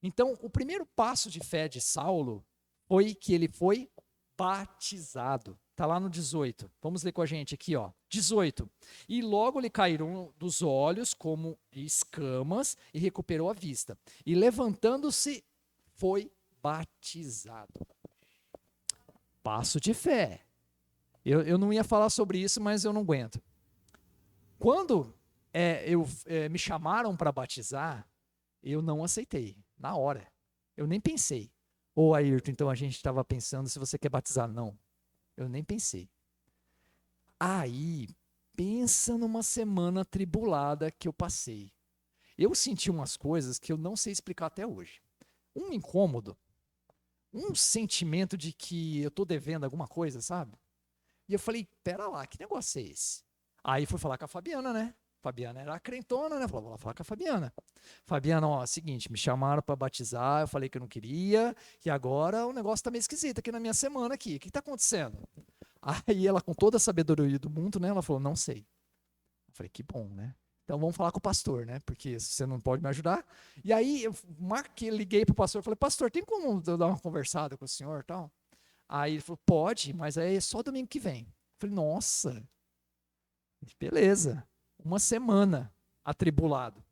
Então, o primeiro passo de fé de Saulo foi que ele foi batizado. Está lá no 18. Vamos ler com a gente aqui, ó. 18. E logo lhe caíram dos olhos como escamas e recuperou a vista. E levantando-se, foi batizado. Passo de fé. Eu não ia falar sobre isso, mas eu não aguento. Quando me chamaram para batizar, eu não aceitei, na hora. Eu nem pensei. Ayrton, então a gente estava pensando se você quer batizar. Não, eu nem pensei. Aí, pensa numa semana tribulada que eu passei. Eu senti umas coisas que eu não sei explicar até hoje. Um incômodo, um sentimento de que eu tô devendo alguma coisa, sabe? E eu falei, pera lá, que negócio é esse? Aí fui falar com a Fabiana, né? Fabiana era a crentona, né? Falou, vou lá falar com a Fabiana. Fabiana, ó, seguinte, me chamaram para batizar, eu falei que eu não queria, e agora o negócio tá meio esquisito aqui na minha semana aqui. O que tá acontecendo? Aí ela, com toda a sabedoria do mundo, né? Ela falou, não sei. Eu falei, que bom, né? Então vamos falar com o pastor, né? Porque você não pode me ajudar. E aí eu marquei, liguei pro pastor, falei, pastor, tem como eu dar uma conversada com o senhor e tal? Aí ele falou, pode, mas aí é só domingo que vem. Eu falei, nossa, beleza. Uma semana atribulado.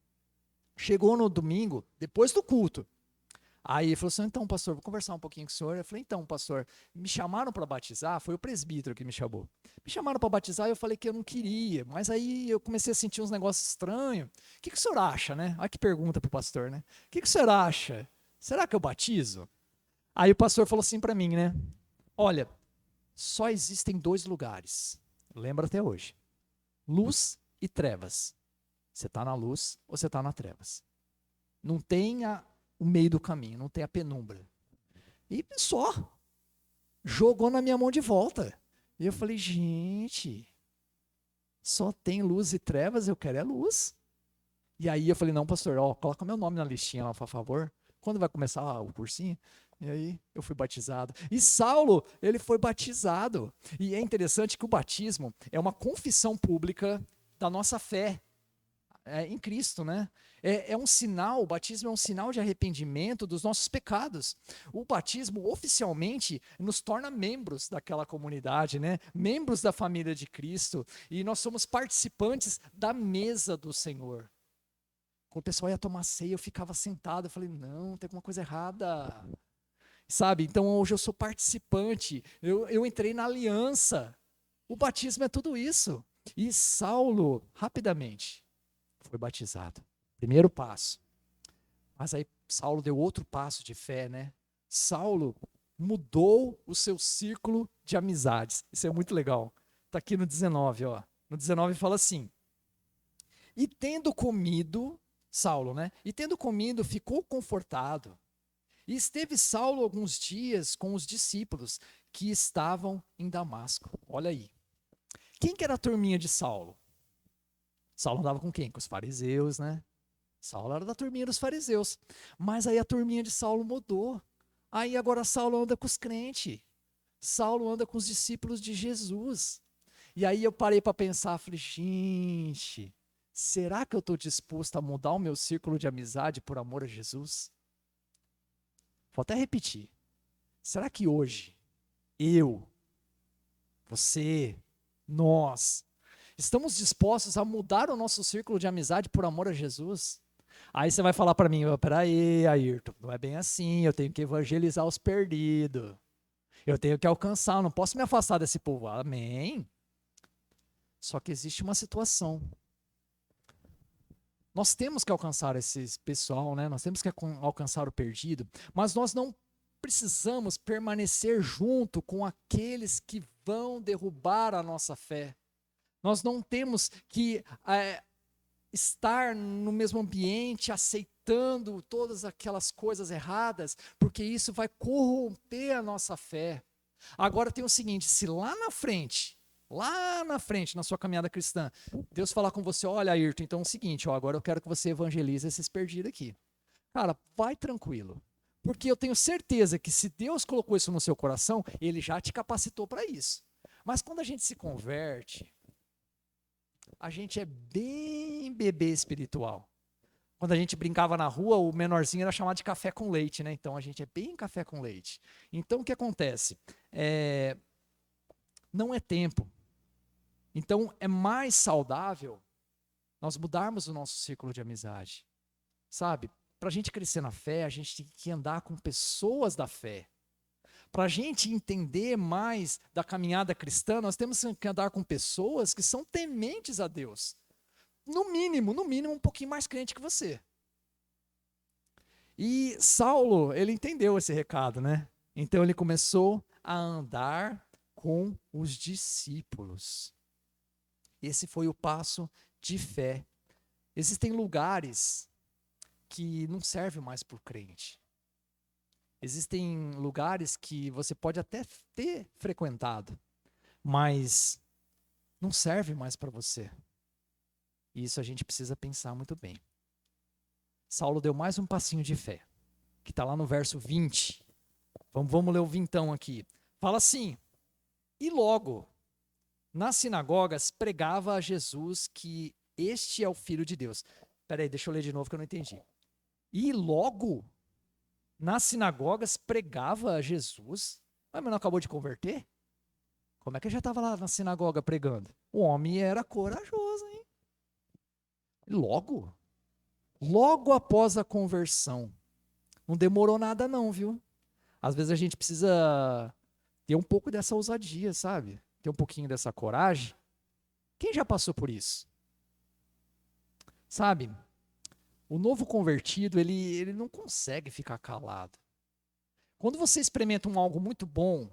Chegou no domingo, depois do culto. Aí ele falou assim, então, pastor, vou conversar um pouquinho com o senhor. Eu falei, então, pastor, me chamaram para batizar, foi o presbítero que me chamou. Me chamaram para batizar e eu falei que eu não queria, mas aí eu comecei a sentir uns negócios estranhos. O que o senhor acha, né? Olha que pergunta para o pastor, né? O que o senhor acha? Será que eu batizo? Aí o pastor falou assim para mim, né? Olha, só existem dois lugares, lembra até hoje, luz e trevas. Você está na luz ou você está na trevas. Não tem o meio do caminho, não tem a penumbra. E só jogou na minha mão de volta. E eu falei, gente, só tem luz e trevas, eu quero é luz. E aí eu falei, não, pastor, ó, coloca meu nome na listinha lá, por favor. Quando vai começar o cursinho? E aí eu fui batizado. E Saulo, ele foi batizado. E é interessante que o batismo é uma confissão pública da nossa fé em Cristo, né? É um sinal, o batismo é um sinal de arrependimento dos nossos pecados. O batismo oficialmente nos torna membros daquela comunidade, né? Membros da família de Cristo, e nós somos participantes da mesa do Senhor. Quando o pessoal ia tomar ceia, eu ficava sentado, eu falei, não, tem alguma coisa errada. Sabe, então hoje eu sou participante, eu entrei na aliança. O batismo é tudo isso. E Saulo, rapidamente, foi batizado. Primeiro passo. Mas aí Saulo deu outro passo de fé, né? Saulo mudou o seu círculo de amizades. Isso é muito legal. Tá aqui no 19, ó. No 19 fala assim: e tendo comido, Saulo, né? E tendo comido, ficou confortado. E esteve Saulo alguns dias com os discípulos que estavam em Damasco. Olha aí. Quem que era a turminha de Saulo? Saulo andava com quem? Com os fariseus, né? Saulo era da turminha dos fariseus. Mas aí a turminha de Saulo mudou. Aí agora Saulo anda com os crentes. Saulo anda com os discípulos de Jesus. E aí eu parei para pensar, falei, gente, será que eu estou disposto a mudar o meu círculo de amizade por amor a Jesus? Vou até repetir. Será que hoje, eu, você, nós, estamos dispostos a mudar o nosso círculo de amizade por amor a Jesus? Aí você vai falar para mim, peraí, Ayrton, não é bem assim, eu tenho que evangelizar os perdidos. Eu tenho que alcançar, eu não posso me afastar desse povo. Amém. Só que existe uma situação. Nós temos que alcançar esse pessoal, né? Nós temos que alcançar o perdido, mas nós não precisamos permanecer junto com aqueles que vão derrubar a nossa fé. Nós não temos que estar no mesmo ambiente aceitando todas aquelas coisas erradas, porque isso vai corromper a nossa fé. Agora tem o seguinte, se lá na frente, na sua caminhada cristã, Deus falar com você, olha, Ayrton, então é o seguinte, ó, agora eu quero que você evangelize esses perdidos aqui. Cara, vai tranquilo. Porque eu tenho certeza que se Deus colocou isso no seu coração, Ele já te capacitou para isso. Mas quando a gente se converte, a gente é bem bebê espiritual. Quando a gente brincava na rua, o menorzinho era chamado de café com leite, né? Então a gente é bem café com leite. Então o que acontece? Não é tempo. Então é mais saudável nós mudarmos o nosso círculo de amizade. Sabe? Para a gente crescer na fé, a gente tem que andar com pessoas da fé. Para a gente entender mais da caminhada cristã, nós temos que andar com pessoas que são tementes a Deus. No mínimo, um pouquinho mais crente que você. E Saulo, ele entendeu esse recado, né? Então ele começou a andar com os discípulos. Esse foi o passo de fé. Existem lugares que não servem mais para o crente. Existem lugares que você pode até ter frequentado, mas não serve mais para você. E isso a gente precisa pensar muito bem. Saulo deu mais um passinho de fé, que está lá no verso 20. Vamos ler o vintão aqui. Fala assim: e logo, nas sinagogas, pregava a Jesus que este é o Filho de Deus. Peraí, deixa eu ler de novo que eu não entendi. E logo, nas sinagogas, pregava a Jesus. Mas não acabou de converter? Como é que já estava lá na sinagoga pregando? O homem era corajoso, hein? Logo após a conversão. Não demorou nada não, viu? Às vezes a gente precisa ter um pouco dessa ousadia, sabe? Ter um pouquinho dessa coragem. Quem já passou por isso? Sabe? O novo convertido, ele não consegue ficar calado. Quando você experimenta algo muito bom,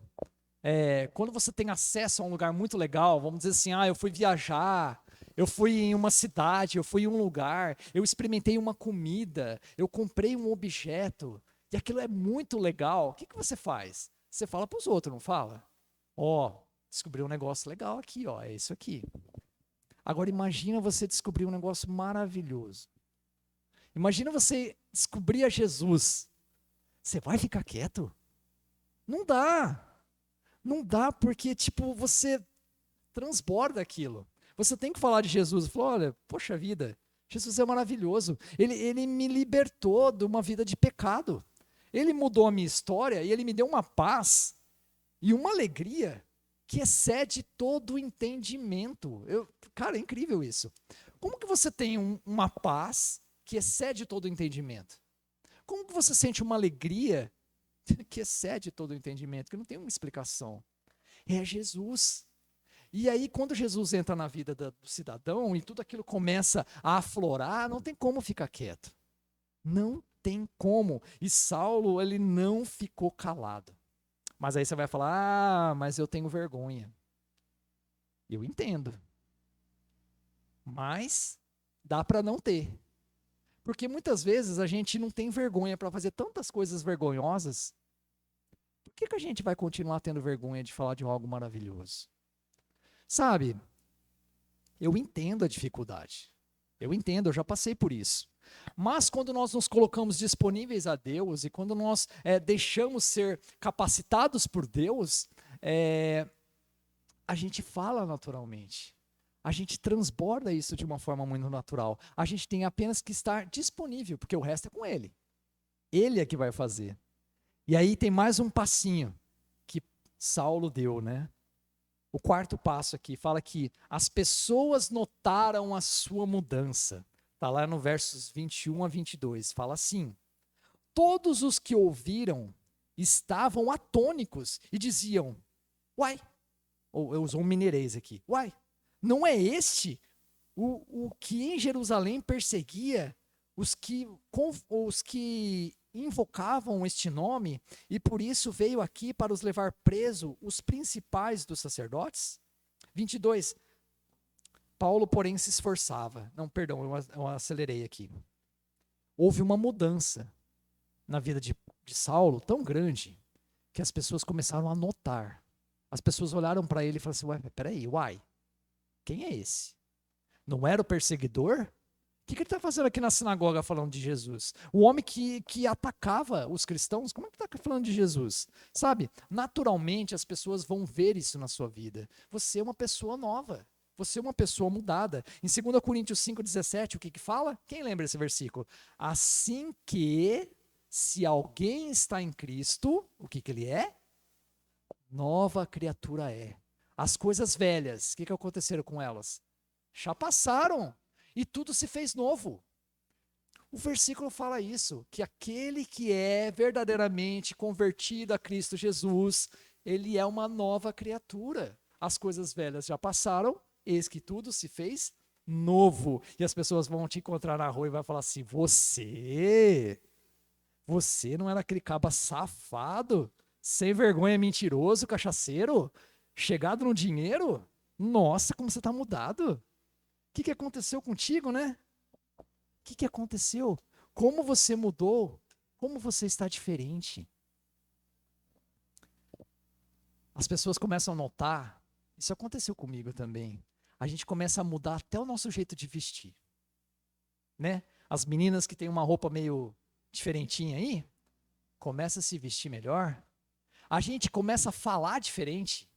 quando você tem acesso a um lugar muito legal, vamos dizer assim, eu fui viajar, eu fui em uma cidade, eu fui em um lugar, eu experimentei uma comida, eu comprei um objeto, e aquilo é muito legal, o que você faz? Você fala para os outros, não fala? Descobri um negócio legal aqui, é isso aqui. Agora imagina você descobrir um negócio maravilhoso. Imagina você descobrir a Jesus. Você vai ficar quieto? Não dá. Não dá porque, você transborda aquilo. Você tem que falar de Jesus. Falar, olha, poxa vida, Jesus é maravilhoso. Ele me libertou de uma vida de pecado. Ele mudou a minha história e ele me deu uma paz e uma alegria que excede todo o entendimento. Cara, é incrível isso. Como que você tem uma paz que excede todo o entendimento? Como que você sente uma alegria que excede todo o entendimento, que não tem uma explicação? É Jesus. E aí, quando Jesus entra na vida do cidadão e tudo aquilo começa a aflorar, não tem como ficar quieto. Não tem como. E Saulo, ele não ficou calado. Mas aí você vai falar, mas eu tenho vergonha. Eu entendo. Mas dá para não ter. Porque muitas vezes a gente não tem vergonha para fazer tantas coisas vergonhosas. Por que a gente vai continuar tendo vergonha de falar de algo maravilhoso? Sabe, eu entendo a dificuldade. Eu entendo, eu já passei por isso. Mas quando nós nos colocamos disponíveis a Deus e quando nós deixamos ser capacitados por Deus, a gente fala naturalmente. A gente transborda isso de uma forma muito natural. A gente tem apenas que estar disponível, porque o resto é com Ele. Ele é que vai fazer. E aí tem mais um passinho que Saulo deu, né? O quarto passo aqui fala que as pessoas notaram a sua mudança. Está lá no versos 21 a 22. Fala assim: todos os que ouviram estavam atônicos e diziam: uai, ou eu uso um mineirês aqui, uai, não é este o que em Jerusalém perseguia os que invocavam este nome, e por isso veio aqui para os levar preso os principais dos sacerdotes? 22. Paulo, porém, se esforçava. Não, perdão, eu acelerei aqui. Houve uma mudança na vida de Saulo tão grande que as pessoas começaram a notar. As pessoas olharam para ele e falaram assim: peraí, quem é esse? Não era o perseguidor? O que ele está fazendo aqui na sinagoga falando de Jesus? O homem que atacava os cristãos, como é que está falando de Jesus? Sabe, naturalmente as pessoas vão ver isso na sua vida. Você é uma pessoa nova. Você é uma pessoa mudada. Em 2 Coríntios 5,17, o que fala? Quem lembra desse versículo? Assim que, se alguém está em Cristo, o que ele é? Nova criatura é. As coisas velhas, o que aconteceram com elas? Já passaram. E tudo se fez novo. O versículo fala isso, que aquele que é verdadeiramente convertido a Cristo Jesus, ele é uma nova criatura. As coisas velhas já passaram, eis que tudo se fez novo. E as pessoas vão te encontrar na rua e vai falar assim: você não era aquele caba safado, sem vergonha, mentiroso, cachaceiro, chegado no dinheiro? Nossa, como você está mudado. O que aconteceu contigo, né? O que aconteceu? Como você mudou? Como você está diferente? As pessoas começam a notar, isso aconteceu comigo também, a gente começa a mudar até o nosso jeito de vestir, né? As meninas que têm uma roupa meio diferentinha aí, começa a se vestir melhor. A gente começa a falar diferente,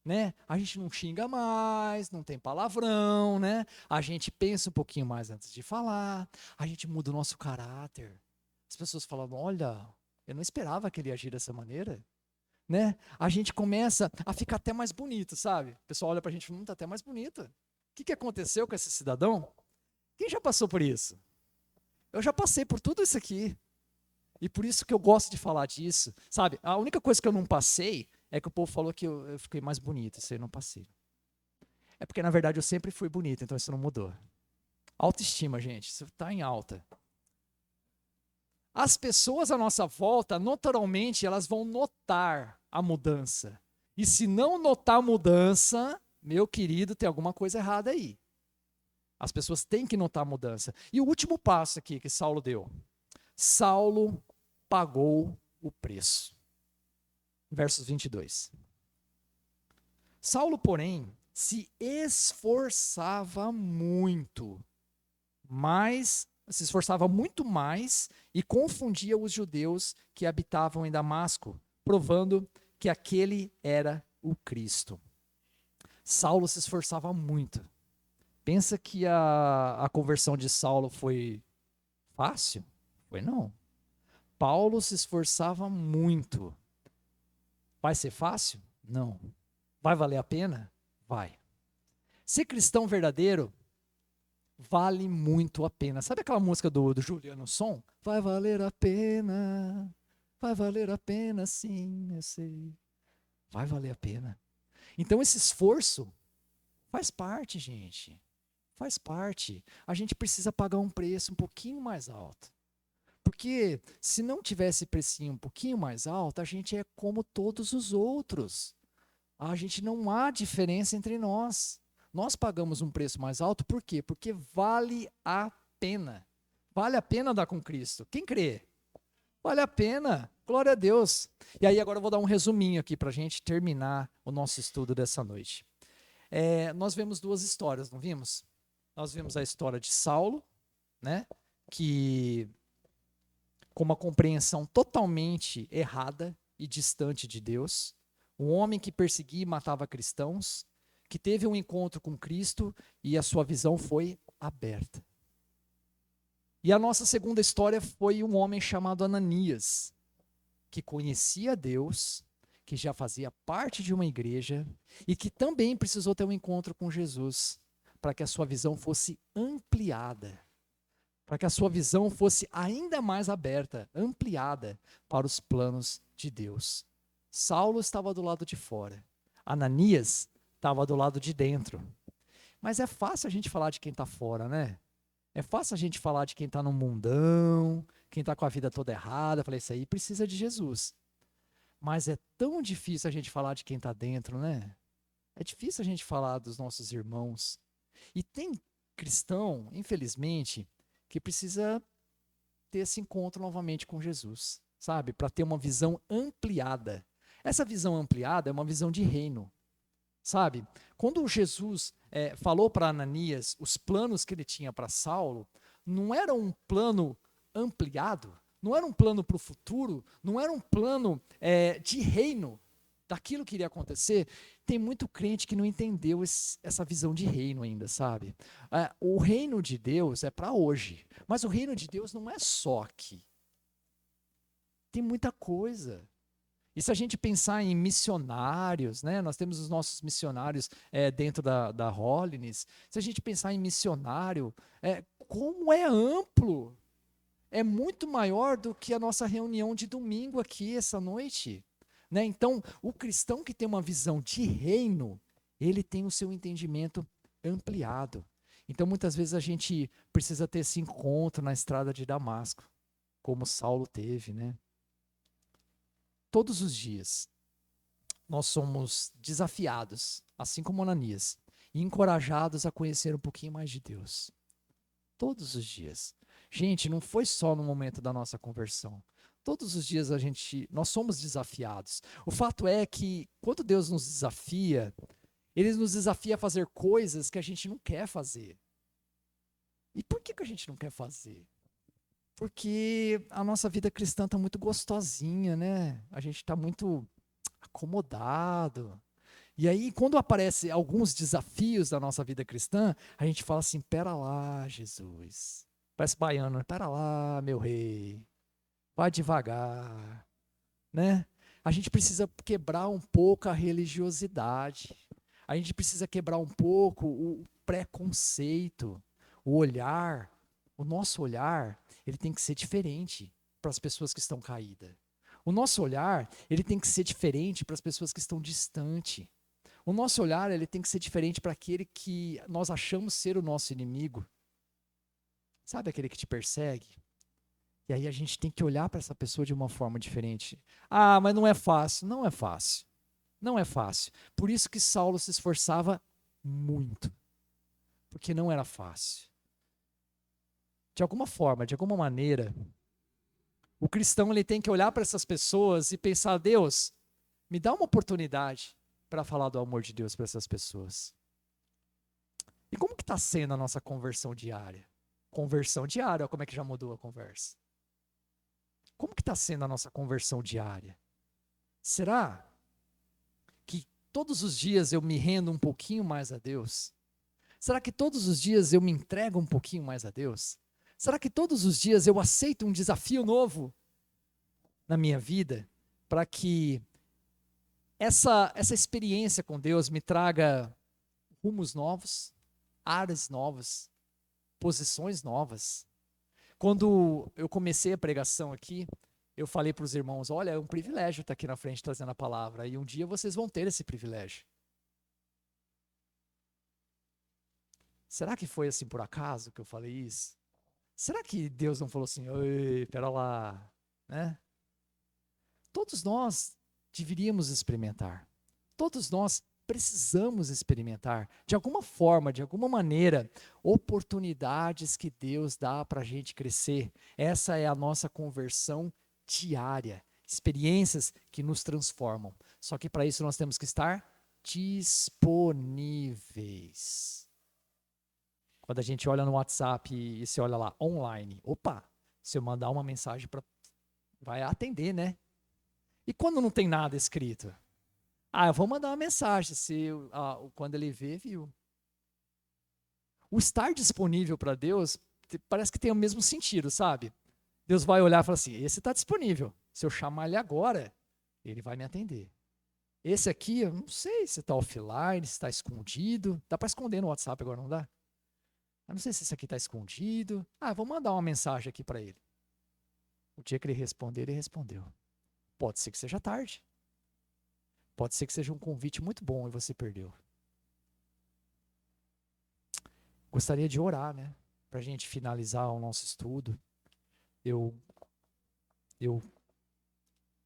né? A gente não xinga mais, não tem palavrão, né? A gente pensa um pouquinho mais antes de falar. A gente muda o nosso caráter. As pessoas falam: olha, eu não esperava que ele ia agir dessa maneira, né? A gente começa a ficar até mais bonito, sabe? O pessoal olha pra gente e fala: tá até mais bonita. O que aconteceu com esse cidadão? Quem já passou por isso? Eu já passei por tudo isso aqui. E por isso que eu gosto de falar disso, sabe? A única coisa que eu não passei é que o povo falou que eu fiquei mais bonito. Isso aí eu não passei. É porque, na verdade, eu sempre fui bonito, então isso não mudou. Autoestima, gente, isso está em alta. As pessoas à nossa volta, naturalmente, elas vão notar a mudança. E se não notar a mudança, meu querido, tem alguma coisa errada aí. As pessoas têm que notar a mudança. E o último passo aqui que Saulo deu. Saulo pagou o preço. Versos 22. Saulo, porém, se esforçava muito mais e confundia os judeus que habitavam em Damasco, provando que aquele era o Cristo. Saulo se esforçava muito. Pensa que a conversão de Saulo foi fácil? Foi não. Paulo se esforçava muito. Vai ser fácil? Não. Vai valer a pena? Vai. Ser cristão verdadeiro vale muito a pena. Sabe aquela música do Juliano Som? Vai valer a pena sim, eu sei. Vai valer a pena. Então esse esforço faz parte, gente. Faz parte. A gente precisa pagar um preço um pouquinho mais alto. Porque se não tivesse precinho um pouquinho mais alto, a gente é como todos os outros. A gente não há diferença entre nós. Nós pagamos um preço mais alto, por quê? Porque vale a pena. Vale a pena andar com Cristo. Quem crê? Vale a pena. Glória a Deus. E aí agora eu vou dar um resuminho aqui para a gente terminar o nosso estudo dessa noite. Nós vemos duas histórias, não vimos? Nós vimos a história de Saulo, né? Que com uma compreensão totalmente errada e distante de Deus, um homem que perseguia e matava cristãos, que teve um encontro com Cristo e a sua visão foi aberta. E a nossa segunda história foi um homem chamado Ananias, que conhecia Deus, que já fazia parte de uma igreja e que também precisou ter um encontro com Jesus para que a sua visão fosse ampliada, para que a sua visão fosse ainda mais aberta, ampliada para os planos de Deus. Saulo estava do lado de fora, Ananias estava do lado de dentro. Mas é fácil a gente falar de quem está fora, né? É fácil a gente falar de quem está no mundão, quem está com a vida toda errada. Eu falei, isso aí precisa de Jesus. Mas é tão difícil a gente falar de quem está dentro, né? É difícil a gente falar dos nossos irmãos. E tem cristão, infelizmente, que precisa ter esse encontro novamente com Jesus, sabe? Para ter uma visão ampliada. Essa visão ampliada é uma visão de reino, sabe? Quando Jesus falou para Ananias os planos que ele tinha para Saulo, não era um plano ampliado, não era um plano para o futuro, não era um plano de reino, daquilo que iria acontecer. Tem muito crente que não entendeu essa visão de reino ainda, sabe? O reino de Deus é para hoje, mas o reino de Deus não é só aqui. Tem muita coisa. E se a gente pensar em missionários, né? Nós temos os nossos missionários dentro da Holiness. Se a gente pensar em missionário, como é amplo, é muito maior do que a nossa reunião de domingo aqui essa noite. Né? Então, o cristão que tem uma visão de reino, ele tem o seu entendimento ampliado. Então, muitas vezes a gente precisa ter esse encontro na estrada de Damasco, como Saulo teve, né? Todos os dias, nós somos desafiados, assim como Ananias, e encorajados a conhecer um pouquinho mais de Deus. Todos os dias. Gente, não foi só no momento da nossa conversão. Todos os dias nós somos desafiados. O fato é que quando Deus nos desafia, Ele nos desafia a fazer coisas que a gente não quer fazer. E por que a gente não quer fazer? Porque a nossa vida cristã está muito gostosinha, né? A gente está muito acomodado. E aí, quando aparecem alguns desafios da nossa vida cristã, a gente fala assim: pera lá, Jesus. Parece baiano, né? Pera lá, meu rei. Vai devagar, né? A gente precisa quebrar um pouco a religiosidade. A gente precisa quebrar um pouco o preconceito, o olhar. O nosso olhar, ele tem que ser diferente para as pessoas que estão caídas. O nosso olhar, ele tem que ser diferente para as pessoas que estão distantes. O nosso olhar, ele tem que ser diferente para aquele que nós achamos ser o nosso inimigo. Sabe aquele que te persegue? E aí a gente tem que olhar para essa pessoa de uma forma diferente. Ah, mas não é fácil. Não é fácil. Não é fácil. Por isso que Saulo se esforçava muito. Porque não era fácil. De alguma forma, de alguma maneira, o cristão ele tem que olhar para essas pessoas e pensar: Deus, me dá uma oportunidade para falar do amor de Deus para essas pessoas. E como que está sendo a nossa conversão diária? Conversão diária, olha como é que já mudou a conversa. Como que está sendo a nossa conversão diária? Será que todos os dias eu me rendo um pouquinho mais a Deus? Será que todos os dias eu me entrego um pouquinho mais a Deus? Será que todos os dias eu aceito um desafio novo na minha vida para que essa experiência com Deus me traga rumos novos, áreas novas, posições novas? Quando eu comecei a pregação aqui, eu falei para os irmãos: olha, é um privilégio estar aqui na frente trazendo a palavra, e um dia vocês vão ter esse privilégio. Será que foi assim por acaso que eu falei isso? Será que Deus não falou assim: oi, pera lá, né? Todos nós deveríamos experimentar. Todos nós precisamos experimentar, de alguma forma, de alguma maneira, oportunidades que Deus dá para a gente crescer. Essa é a nossa conversão diária. Experiências que nos transformam. Só que para isso nós temos que estar disponíveis. Quando a gente olha no WhatsApp e se olha lá online, opa, se eu mandar uma mensagem vai atender, né? E quando não tem nada escrito? Ah, eu vou mandar uma mensagem, quando ele vê, viu. O estar disponível para Deus parece que tem o mesmo sentido, sabe? Deus vai olhar e falar assim: esse está disponível. Se eu chamar ele agora, ele vai me atender. Esse aqui, eu não sei se está offline, se está escondido. Dá para esconder no WhatsApp agora, não dá? Eu não sei se esse aqui está escondido. Ah, vou mandar uma mensagem aqui para ele. O dia que ele responder, ele respondeu. Pode ser que seja tarde. Pode ser que seja um convite muito bom e você perdeu. Gostaria de orar, né? Para a gente finalizar o nosso estudo. O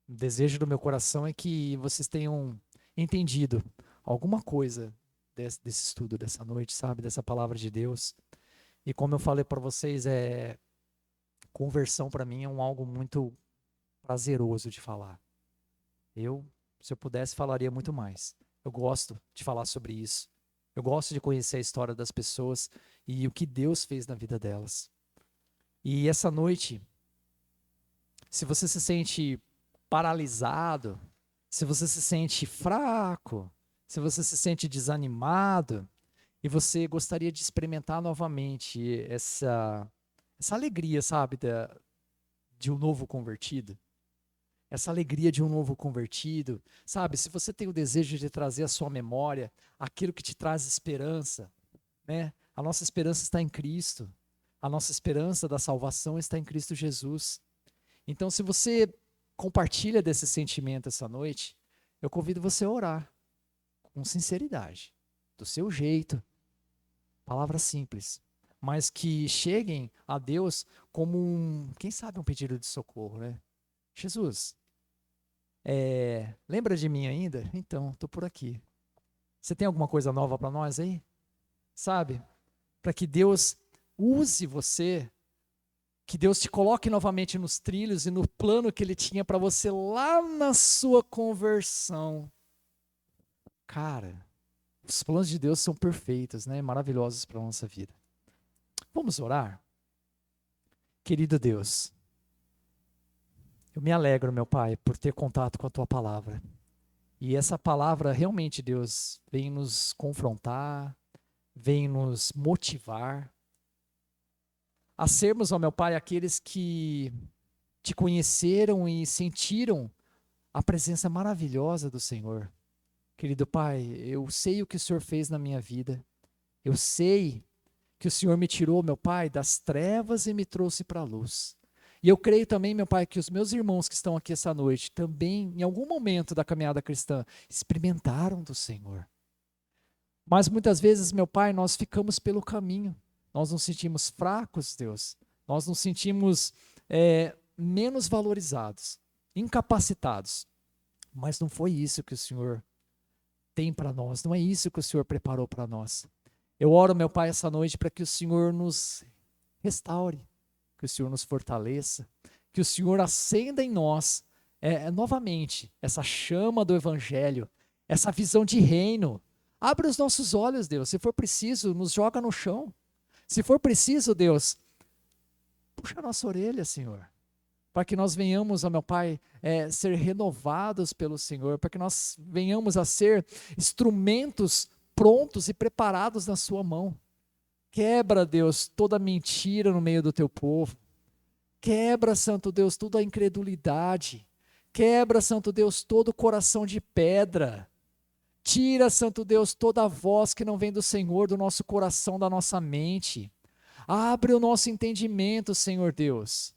desejo do meu coração é que vocês tenham entendido alguma coisa desse estudo dessa noite, sabe? Dessa palavra de Deus. E como eu falei para vocês, conversão para mim é algo muito prazeroso de falar. Se eu pudesse, falaria muito mais. Eu gosto de falar sobre isso. Eu gosto de conhecer a história das pessoas e o que Deus fez na vida delas. E essa noite, se você se sente paralisado, se você se sente fraco, se você se sente desanimado, e você gostaria de experimentar novamente essa alegria, sabe, de um novo convertido, essa alegria de um novo convertido, sabe? Se você tem o desejo de trazer à sua memória aquilo que te traz esperança, né? A nossa esperança está em Cristo. A nossa esperança da salvação está em Cristo Jesus. Então, se você compartilha desse sentimento essa noite, eu convido você a orar com sinceridade, do seu jeito, palavras simples, mas que cheguem a Deus como quem sabe, um pedido de socorro, né? Jesus, lembra de mim ainda? Então, estou por aqui. Você tem alguma coisa nova para nós aí? Sabe? Para que Deus use você, que Deus te coloque novamente nos trilhos e no plano que Ele tinha para você lá na sua conversão. Cara, Os planos de Deus são perfeitos, né? Maravilhosos para a nossa vida. Vamos orar? Querido Deus, eu me alegro, meu Pai, por ter contato com a Tua palavra. E essa palavra realmente, Deus, vem nos confrontar, vem nos motivar a sermos, ó meu Pai, aqueles que Te conheceram e sentiram a presença maravilhosa do Senhor. Querido Pai, eu sei o que o Senhor fez na minha vida. Eu sei que o Senhor me tirou, meu Pai, das trevas e me trouxe para a luz. E eu creio também, meu Pai, que os meus irmãos que estão aqui essa noite também, em algum momento da caminhada cristã, experimentaram do Senhor. Mas muitas vezes, meu Pai, nós ficamos pelo caminho. Nós nos sentimos fracos, Deus. Nós nos sentimos menos valorizados, incapacitados. Mas não foi isso que o Senhor tem para nós. Não é isso que o Senhor preparou para nós. Eu oro, meu Pai, essa noite para que o Senhor nos restaure, que o Senhor nos fortaleça, que o Senhor acenda em nós novamente essa chama do Evangelho, essa visão de reino. Abre os nossos olhos, Deus. Se for preciso, nos joga no chão. Se for preciso, Deus, puxa a nossa orelha, Senhor, para que nós venhamos, ó meu Pai, ser renovados pelo Senhor, para que nós venhamos a ser instrumentos prontos e preparados na sua mão. Quebra, Deus, toda mentira no meio do teu povo. Quebra, Santo Deus, toda a incredulidade. Quebra, Santo Deus, todo o coração de pedra. Tira, Santo Deus, toda a voz que não vem do Senhor, do nosso coração, da nossa mente. Abre o nosso entendimento, Senhor Deus.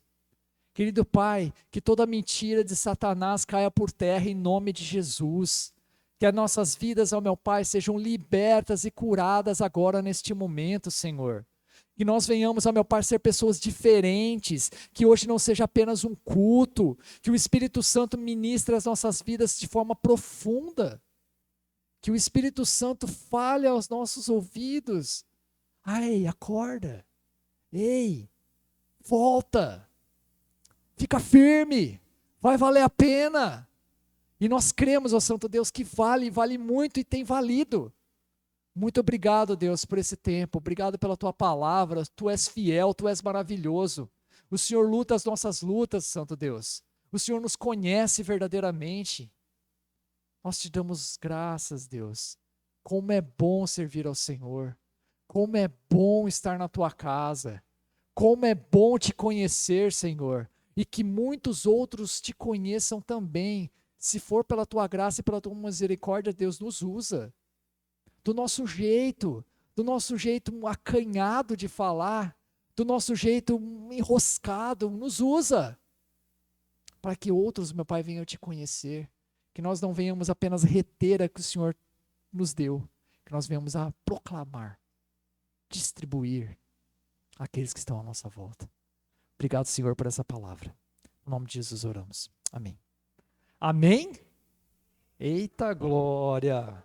Querido Pai, que toda mentira de Satanás caia por terra em nome de Jesus. Que as nossas vidas, ó meu Pai, sejam libertas e curadas agora neste momento, Senhor. Que nós venhamos, ó meu Pai, ser pessoas diferentes, que hoje não seja apenas um culto, que o Espírito Santo ministre as nossas vidas de forma profunda. Que o Espírito Santo fale aos nossos ouvidos. Ai, acorda. Ei, volta. Fica firme. Vai valer a pena. E nós cremos, ó Santo Deus, que vale muito e tem valido. Muito obrigado, Deus, por esse tempo. Obrigado pela tua palavra. Tu és fiel, tu és maravilhoso. O Senhor luta as nossas lutas, Santo Deus. O Senhor nos conhece verdadeiramente. Nós te damos graças, Deus. Como é bom servir ao Senhor. Como é bom estar na tua casa. Como é bom te conhecer, Senhor. E que muitos outros te conheçam também. Se for pela tua graça e pela tua misericórdia, Deus nos usa. Do nosso jeito acanhado de falar, do nosso jeito enroscado, nos usa. Para que outros, meu Pai, venham te conhecer. Que nós não venhamos apenas reter a que o Senhor nos deu, que nós venhamos a proclamar, distribuir àqueles que estão à nossa volta. Obrigado, Senhor, por essa palavra. Em nome de Jesus oramos. Amém. Amém? Eita glória!